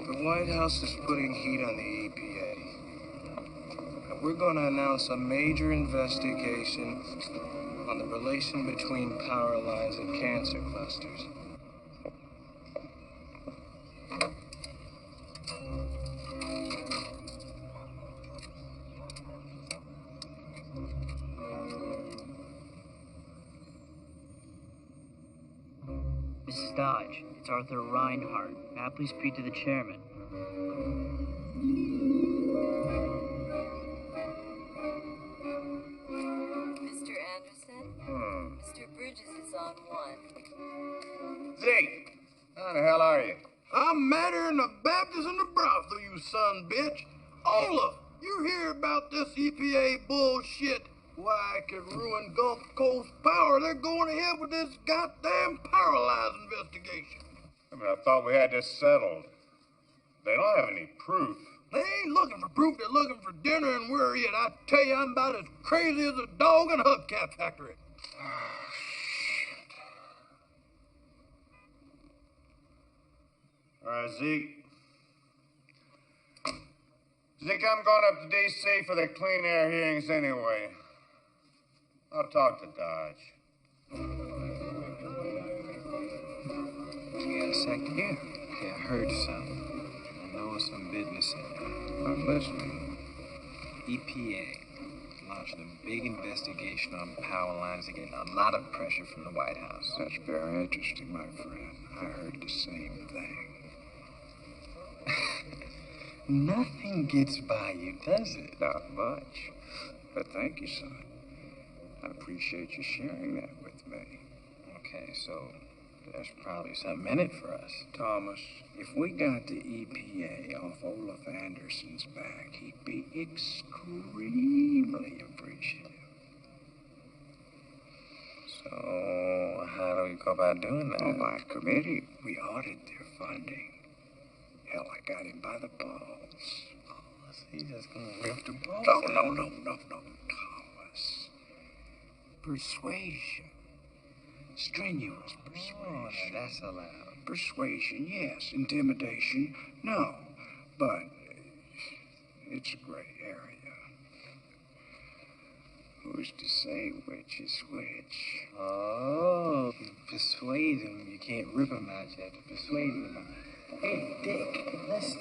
The White House is putting heat on the EPA. And we're going to announce a major investigation on the relation between power lines and cancer clusters. Mrs. Dodge, it's Arthur Reinhardt. May I please speak to the chairman? Mr. Anderson? Mr. Bridges is on one. Zeke, how the hell are you? I'm madder than the Baptist in the brothel, you son bitch. Olaf, you hear about this EPA bullshit? Why, it could ruin Gulf Coast power. They're going ahead with this goddamn power lines investigation. I mean, I thought we had this settled. They don't have any proof. They ain't looking for proof. They're looking for dinner and where it. I tell you, I'm about as crazy as a dog in a hubcap factory. All right, Zeke. Zeke, I'm going up to D.C. for the clean air hearings anyway. I'll talk to Dodge. You got a second? Yeah. Okay, I heard something. I know it's some business in there. I'm listening. EPA launched a big investigation on power lines and getting a lot of pressure from the White House. That's very interesting, my friend. I heard the same thing. Nothing gets by you, does it? Not much. But thank you, son. I appreciate you sharing that with me. Okay, so there's probably something in it for us. Thomas, if we got the EPA off Olaf Anderson's back, he'd be extremely appreciative. So, how do we go about doing that? Oh, by committee, we audit their funding. Hell, I got him by the balls. Oh, so he's just gonna rip the balls? No, Thomas. Persuasion. Strenuous persuasion. Oh, now that's allowed. Persuasion, yes. Intimidation, no. But it's a gray area. Who's to say which is which? Oh, persuade him. You can't rip him out. You have to persuade him. Hey, Dick, listen.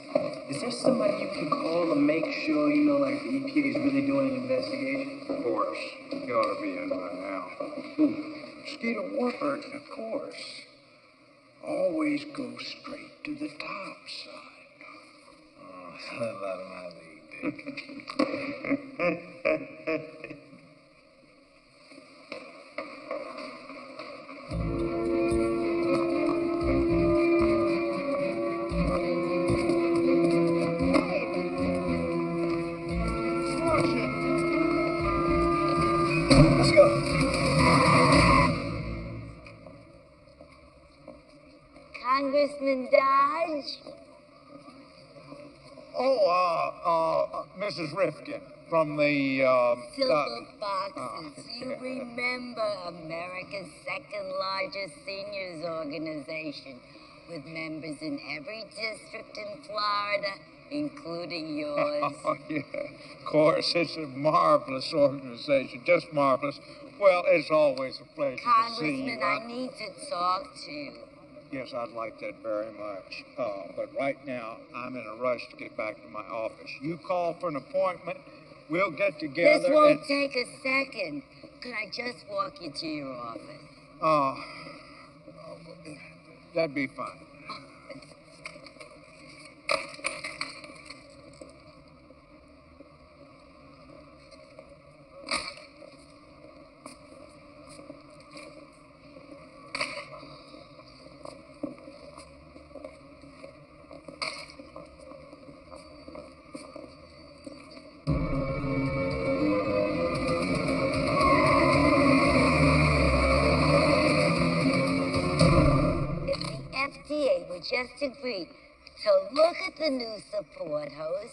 Is there somebody you can call to make sure, like the EPA is really doing an investigation? Of course. You ought to be in by now. Who? Skeeter Warburton, of course. Always go straight to the top side. Oh, that's a lot of my league, Dick. Let's go. Congressman Dodge? Mrs. Rifkin from the, Silver Boxes. You remember America's second largest seniors organization with members in every district in Florida, including yours. Oh, yeah. Of course, it's a marvelous organization, just marvelous. Well, it's always a pleasure to see you. Congressman, I need to talk to you. Yes, I'd like that very much. But right now, I'm in a rush to get back to my office. You call for an appointment, we'll get together. This won't take a second. Could I just walk you to your office? That'd be fine. FDA would just agree to look at the new support hose,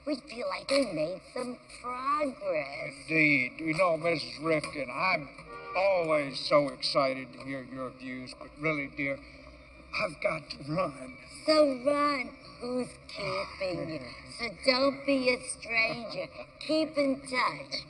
we'd feel like we made some progress. Indeed. You know, Mrs. Rifkin, I'm always so excited to hear your views, but really, dear, I've got to run. So run. Who's keeping you? So don't be a stranger. Keep in touch.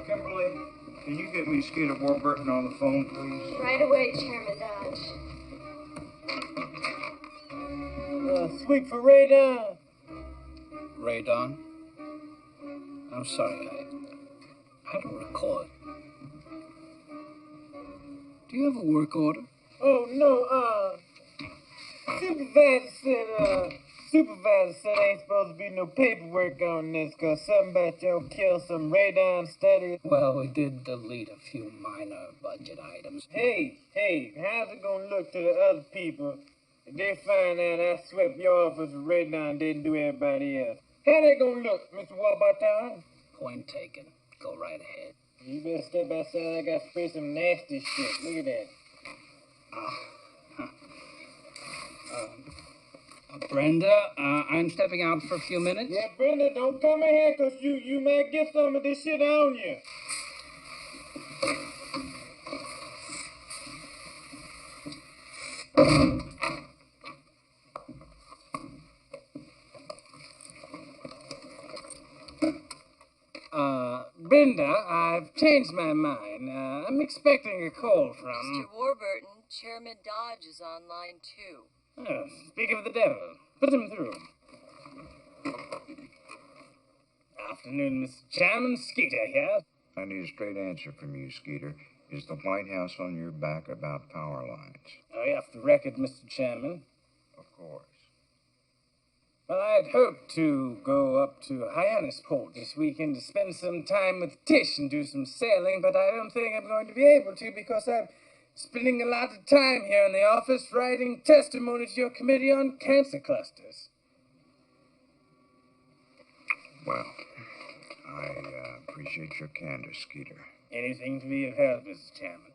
Kimberly, can you get me Skeeter Warburton on the phone, please? Right away, Chairman Dodge. Speak for Radon. Radon? I'm sorry, I don't recall it. Do you have a work order? Oh, no, Supervisor said ain't supposed to be no paperwork on this, cause something about y'all kill some radon study. Well, we did delete a few minor budget items. Hey, how's it gonna look to the other people if they find out I swept your office with radon and didn't do everybody else? How they gonna look, Mr. Warburton? Point taken. Go right ahead. You better step outside, I got to spray some nasty shit. Look at that. Brenda, I'm stepping out for a few minutes. Yeah, Brenda, don't come in here, cause you might get some of this shit on you. Brenda, I've changed my mind. I'm expecting a call from... Mr. Warburton, Chairman Dodge is on line 2. Oh, speak of the devil. Put him through. Afternoon, Mr. Chairman. Skeeter here. I need a straight answer from you, Skeeter. Is the White House on your back about power lines? I have to record, Mr. Chairman. Of course. Well, I'd hoped to go up to Hyannisport this weekend to spend some time with Tish and do some sailing, but I don't think I'm going to be able to because I'm spending a lot of time here in the office writing testimony to your committee on cancer clusters. Well, I appreciate your candor, Skeeter. Anything to be of help, Mr. Chairman.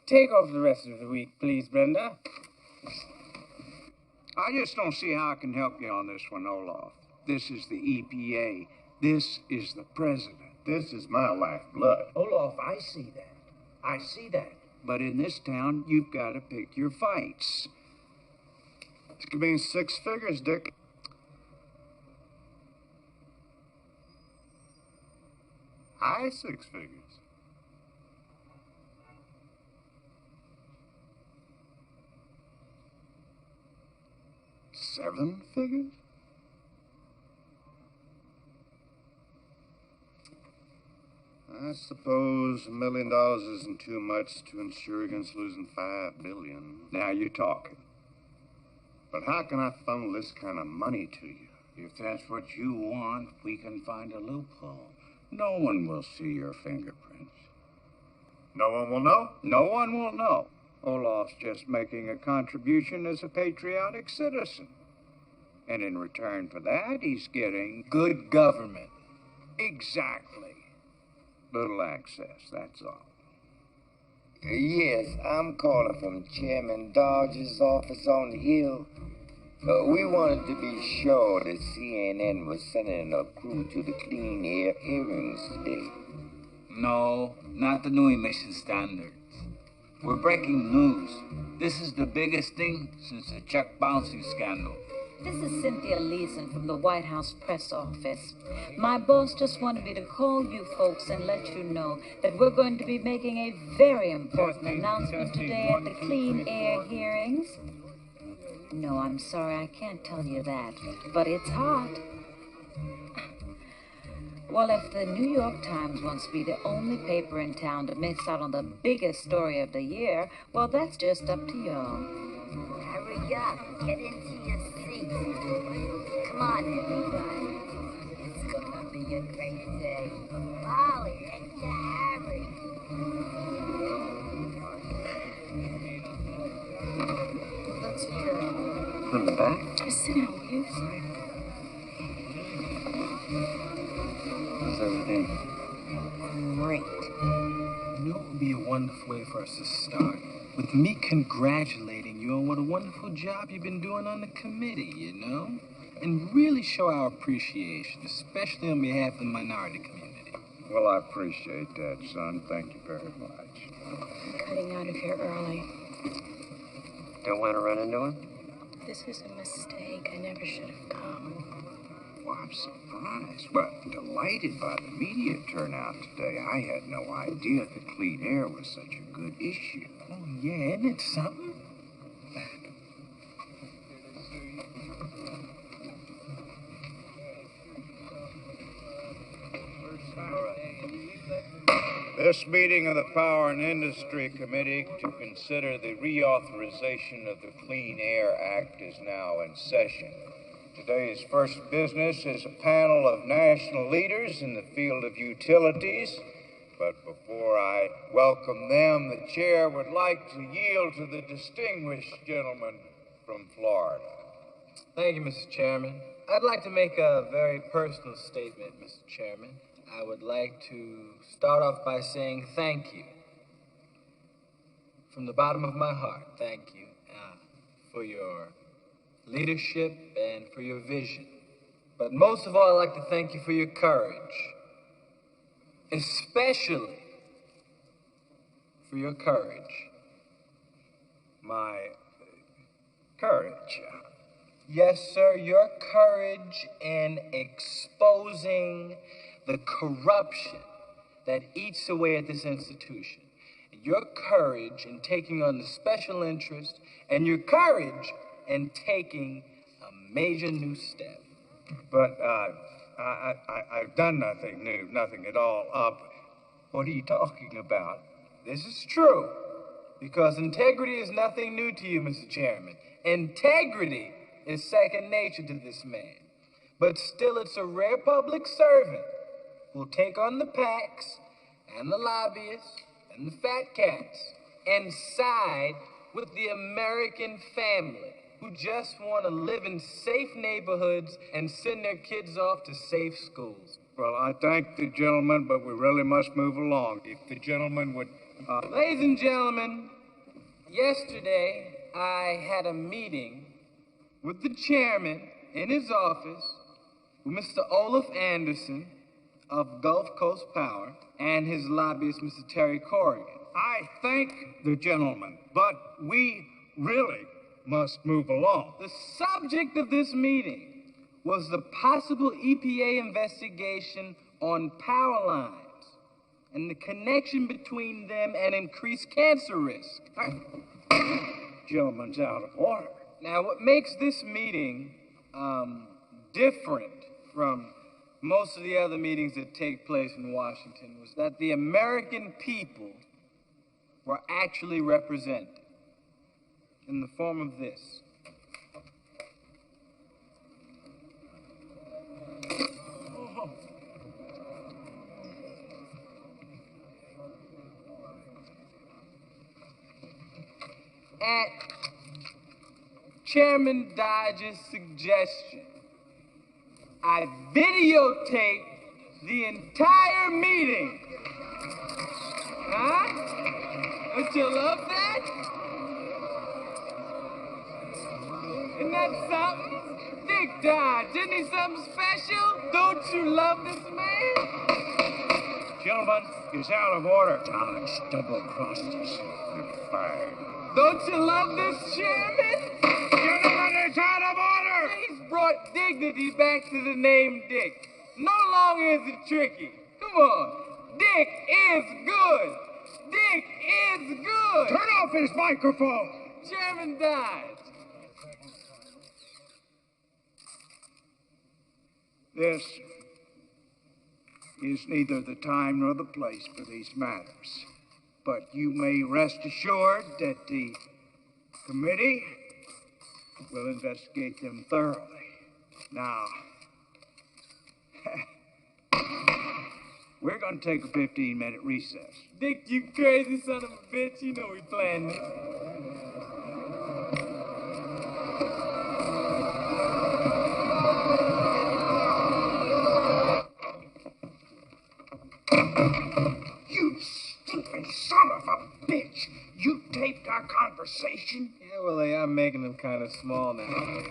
Take off the rest of the week, please, Brenda. I just don't see how I can help you on this one, Olaf. This is the EPA. This is the president. This is my lifeblood. Olaf, I see that. I see that. But in this town, you've got to pick your fights. This could mean 6 figures, Dick. High 6 figures. Seven figures? I suppose $1 million isn't too much to insure against losing $5 billion. Now you're talking. But how can I funnel this kind of money to you? If that's what you want, we can find a loophole. No one will see your fingerprints. No one will know? No one will know. Olaf's just making a contribution as a patriotic citizen. And in return for that, he's getting Good government. exactly little access, that's all. Yes, I'm calling from Chairman Dodge's office on the Hill. We wanted to be sure that CNN was sending a crew to the clean air hearings today. No, not the new emission standards. We're breaking news. This is the biggest thing since the check bouncing scandal. This is Cynthia Leeson from the White House press office. My boss just wanted me to call you folks and let you know that we're going to be making a very important announcement today at the clean air hearings. No, I'm sorry, I can't tell you that, but it's hot. Well, if the New York Times wants to be the only paper in town to miss out on the biggest story of the year, well, that's just up to y'all. Hurry up, get into your seats. Come on, everybody. It's gonna be a great day. Molly, and Harry. Let's hear it. From the back? Just sit down, will you? How's everything? Great. You know, it would be a wonderful way for us to start with me congratulating you on what a wonderful job you've been doing on the committee, you know? And really show our appreciation, especially on behalf of the minority community. Well, I appreciate that, son. Thank you very much. I'm cutting out of here early. Don't want to run into him? This is a mistake. I never should have come. Well, I'm surprised, but delighted by the media turnout today. I had no idea that clean air was such a good issue. Oh, yeah, isn't it something? This meeting of the Power and Industry Committee to consider the reauthorization of the Clean Air Act is now in session. Today's first business is a panel of national leaders in the field of utilities. But before I welcome them, the chair would like to yield to the distinguished gentleman from Florida. Thank you, Mr. Chairman. I'd like to make a very personal statement, Mr. Chairman. I would like to start off by saying thank you. From the bottom of my heart, thank you for your leadership and for your vision. But most of all, I'd like to thank you for your courage. Especially for your courage. My courage. Yes, sir, your courage in exposing the corruption that eats away at this institution. Your courage in taking on the special interest, and your courage in taking a major new step. But I've done nothing new, nothing at all. What are you talking about? This is true, because integrity is nothing new to you, Mr. Chairman. Integrity is second nature to this man. But still, it's a rare public servant who'll take on the PACs and the lobbyists and the fat cats and side with the American family who just want to live in safe neighborhoods and send their kids off to safe schools. Well, I thank the gentleman, but we really must move along. If the gentleman would... Ladies and gentlemen, yesterday I had a meeting with the chairman in his office, with Mr. Olaf Anderson of Gulf Coast Power, and his lobbyist, Mr. Terry Corrigan. I thank the gentleman, but we really must move along. The subject of this meeting was the possible EPA investigation on power lines and the connection between them and increased cancer risk. Gentleman's out of order. Now, what makes this meeting different from most of the other meetings that take place in Washington was that the American people were actually represented in the form of this. At Chairman Dodge's suggestion, I videotaped the entire meeting. Huh? Don't you love that? Isn't that something? Dick Dodge, isn't he something special? Don't you love this man? Gentlemen, it's out of order. Dodge double-crossed us. You're fired. Don't you love this chairman? Gentlemen, it's out of order! He's brought dignity back to the name Dick. No longer is it tricky. Come on. Dick is good. Dick is good. Turn off his microphone. Chairman Dodge. This is neither the time nor the place for these matters. But you may rest assured that the committee will investigate them thoroughly. Now, we're going to take a 15-minute recess. Dick, you crazy son of a bitch. You know we planned this. You stupid son of a bitch! You taped our conversation? Yeah, well, they are making them kind of small now.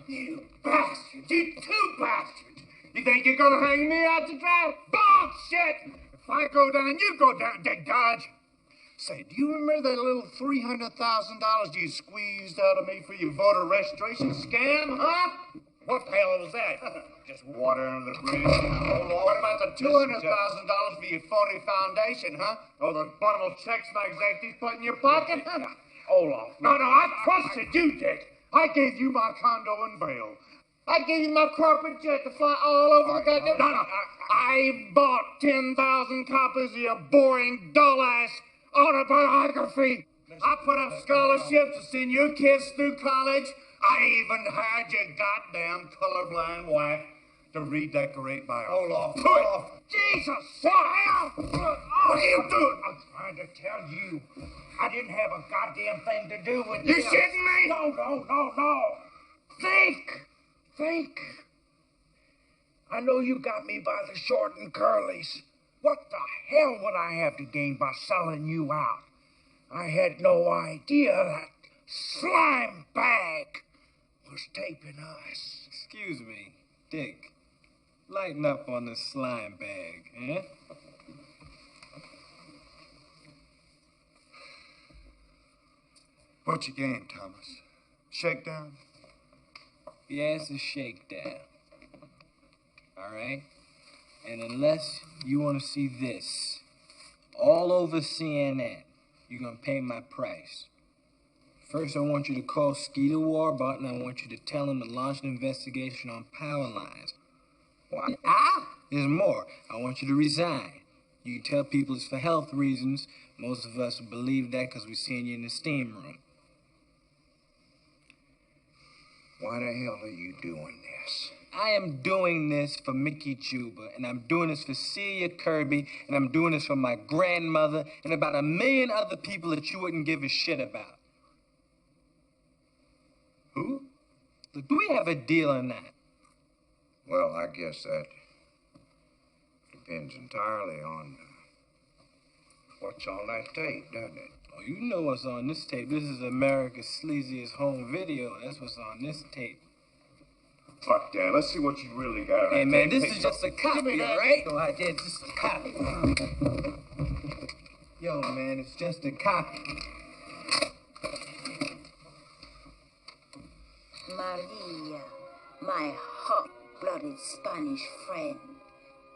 You bastards! You two bastards! You think you're gonna hang me out to dry? Bullshit! If I go down, you go down, Dick Dodge. Say, do you remember that little $300,000 you squeezed out of me for your voter registration scam, huh? What the hell was that? Just water under the bridge. What about the $200,000 for your phony foundation, huh? Oh, those bundle checks my executives put in your pocket? Olaf. No, I trusted you, Dick. I gave you my condo in Vail. I gave you my corporate jet to fly all over the goddamn... No. I bought 10,000 copies of your boring, dull-ass autobiography. I put up scholarships to send your kids through college. I even hired your goddamn colorblind wife to redecorate my office. Olaf. Jesus! What are you doing? I'm trying to tell you. I didn't have a goddamn thing to do with You this. shitting me? No. Think. I know you got me by the short and curlies. What the hell would I have to gain by selling you out? I had no idea that slime bag was taping us. Excuse me, Dick. Lighten up on this slime bag, eh? What you gain, Thomas? Shakedown? Yes, a shakedown. All right? And unless you want to see this all over CNN, you're going to pay my price. First, I want you to call Skeeter Warbutt, and I want you to tell him to launch an investigation on power lines. What? There's more. I want you to resign. You can tell people it's for health reasons. Most of us believe that because we've seen you in the steam room. Why the hell are you doing this? I am doing this for Mickey Chuba, and I'm doing this for Celia Kirby, and I'm doing this for my grandmother, and about 1 million other people that you wouldn't give a shit about. Who? Do we have a deal on that? Well, I guess that depends entirely on what's on that tape, doesn't it? Oh, you know what's on this tape. This is America's sleaziest home video. That's what's on this tape. Fuck that. Let's see what you really got. Hey, man, this is just a copy, all right? Go ahead, it's just a copy. Yo, man, it's just a copy. Maria, my hot-blooded Spanish friend,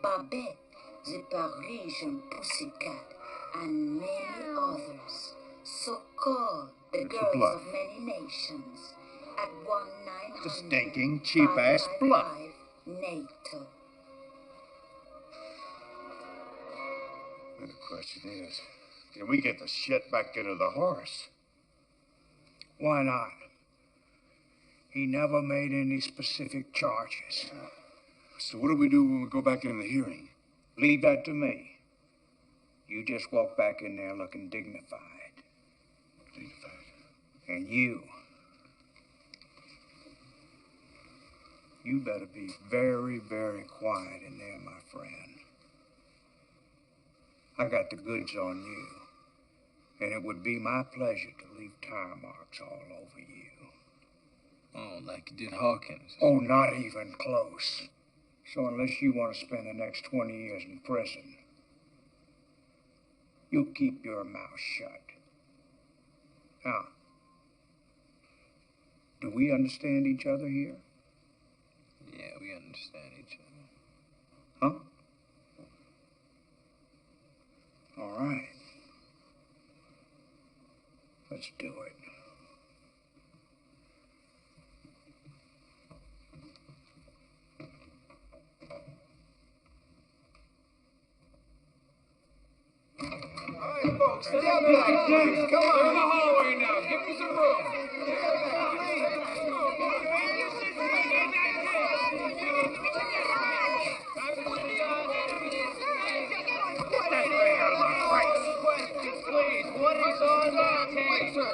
Babette, the Parisian pussycat, and many others, so-called the girls of many nations, at 1-900 The stinking cheap-ass bluff. NATO. And the question is, can we get the shit back into the horse? Why not? He never made any specific charges. So what do we do when we go back in the hearing? Leave that to me. You just walk back in there looking dignified. Dignified? And you better be very, very quiet in there, my friend. I got the goods on you. And it would be my pleasure to leave tire marks all over you. Oh, like you did Hawkins. Oh, not even close. So unless you want to spend the next 20 years in prison, you keep your mouth shut. Now, do we understand each other here? Yeah, we understand each other. Huh? All right. Let's do it. Folks, step back, please. Come on. We're in the hallway now. Give me some room. Get that thing out of my face. Please, what is on that tape? Well,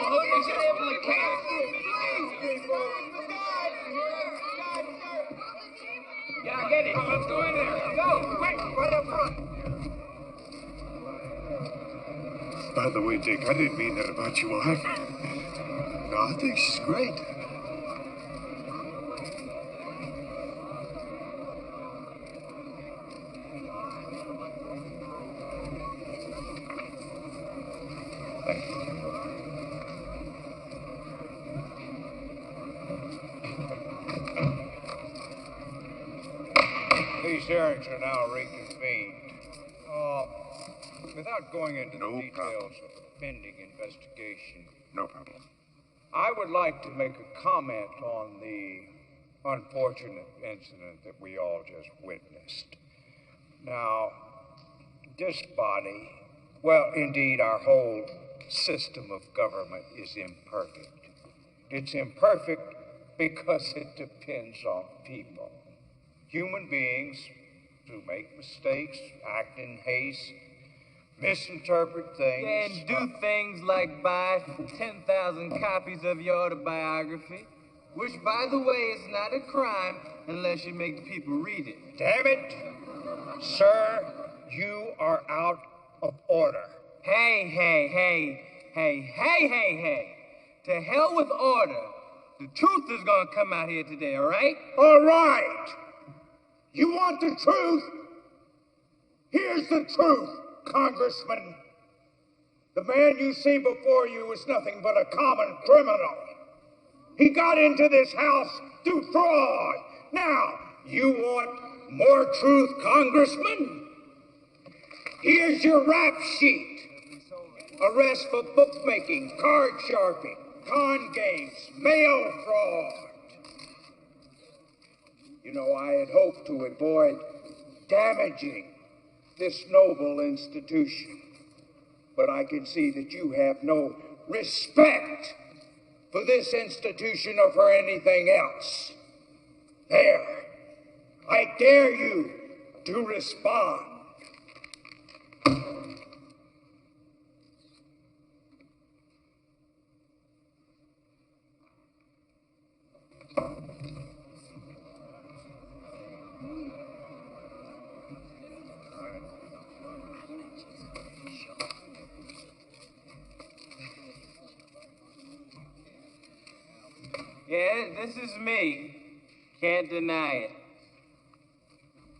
who does it implicate? Yeah, I get it. Let's go in there. Go. Quick, right up front. By the way, Dick, I didn't mean that about your wife. No, I think she's great. These hearings are now reconvened. Without going into the details of the pending investigation, No problem. I would like to make a comment on the unfortunate incident that we all just witnessed. Now, this body, well, indeed, our whole system of government is imperfect. It's imperfect because it depends on people. Human beings who make mistakes, act in haste, misinterpret things. And do things like buy 10,000 copies of your autobiography, which, by the way, is not a crime unless you make the people read it. Damn it! Sir, you are out of order. Hey. To hell with order. The truth is gonna come out here today, all right? All right. You want the truth? Here's the truth, Congressman. The man you see before you is nothing but a common criminal. He got into this house through fraud. Now, you want more truth, Congressman? Here's your rap sheet. Arrest for bookmaking, card sharping, con games, mail fraud. You know, I had hoped to avoid damaging this noble institution, but I can see that you have no respect for this institution or for anything else. There, I dare you to respond. Yeah, this is me. Can't deny it.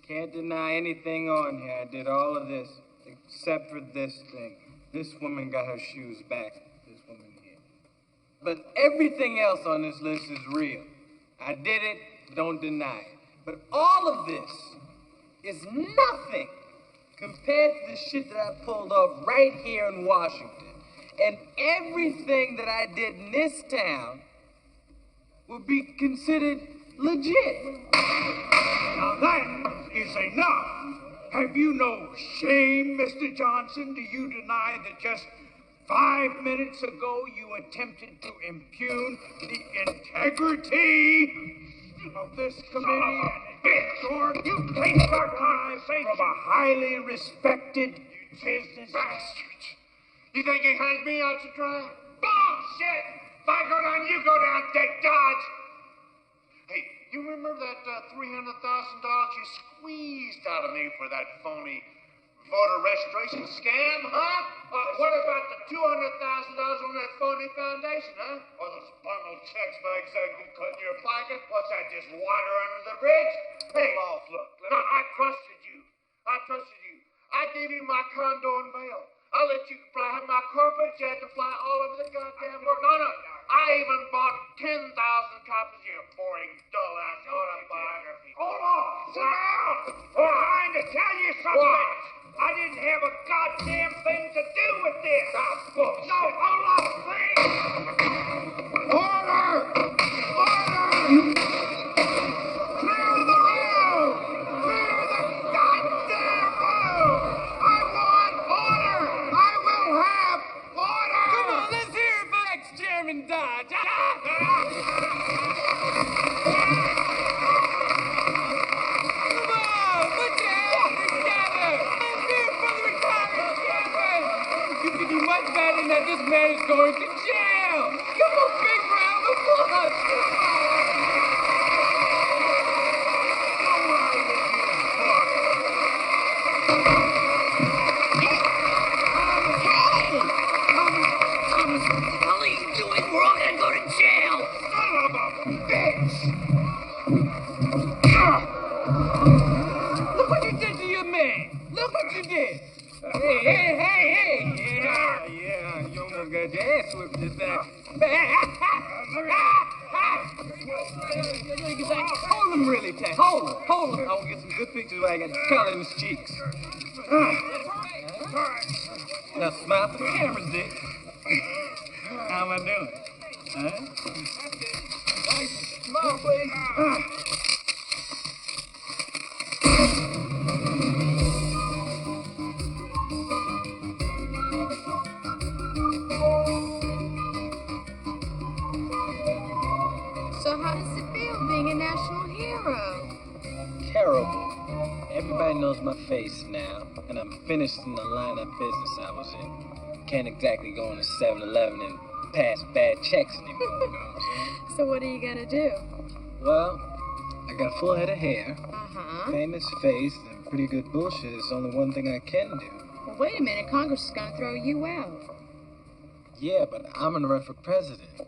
Can't deny anything on here. I did all of this, except for this thing. This woman got her shoes back. This woman here. But everything else on this list is real. I did it, don't deny it. But all of this is nothing compared to the shit that I pulled off right here in Washington. And everything that I did in this town would be considered legit. Now that is enough. Have you no shame, Mr. Johnson? Do you deny that just 5 minutes ago you attempted to impugn the integrity of this committee and extort you take our conversation from a highly respected business Bastards! You think he hangs me out to dry? Bullshit! If I go down, you go down, Dick Dodge! Hey, you remember that $300,000 you squeezed out of me for that phony voter registration scam, huh? What about the $200,000 on that phony foundation, huh? Or those bundled checks by executive cut in your pocket? What's that, just water under the bridge? Hey, look, no, I trusted you. I gave you my condo and bail. I let you have my corporate jet to fly all over the goddamn world. No. I even bought 10,000 copies of your boring, dull-ass autobiography. Hold on! Sit down! I'm trying to tell you something! What? I didn't have a goddamn thing to do with this! Bullshit. No, hold on, please! Order! Clear the room! Clear the goddamn room! I want order! I will have order! Come on, let's hear it for ex-Chairman Dodge. Much better than that this man is going to jail. Come on, big round of applause. Thomas, what the hell are you doing? We're all gonna go to jail. Son of a bitch! Look what you did to your man. Look what you did. Hey. Yeah, you almost got your ass whipped just now. Hold him really tight. Hold him. I want to get some good pictures where I got color in his cheeks. Now smile for the cameras, Dick. How am I doing? Huh? Smile, please. So how does it feel being a national hero? Terrible. Everybody knows my face now, and I'm finished in the line of business I was in. Can't exactly go into 7-Eleven and pass bad checks anymore, you know what I'm saying? So what are you gonna do? Well, I got a full head of hair, Uh-huh. famous face, and pretty good bullshit. It's only one thing I can do. Well, wait a minute. Congress is gonna throw you out. Yeah, but I'm gonna run for president.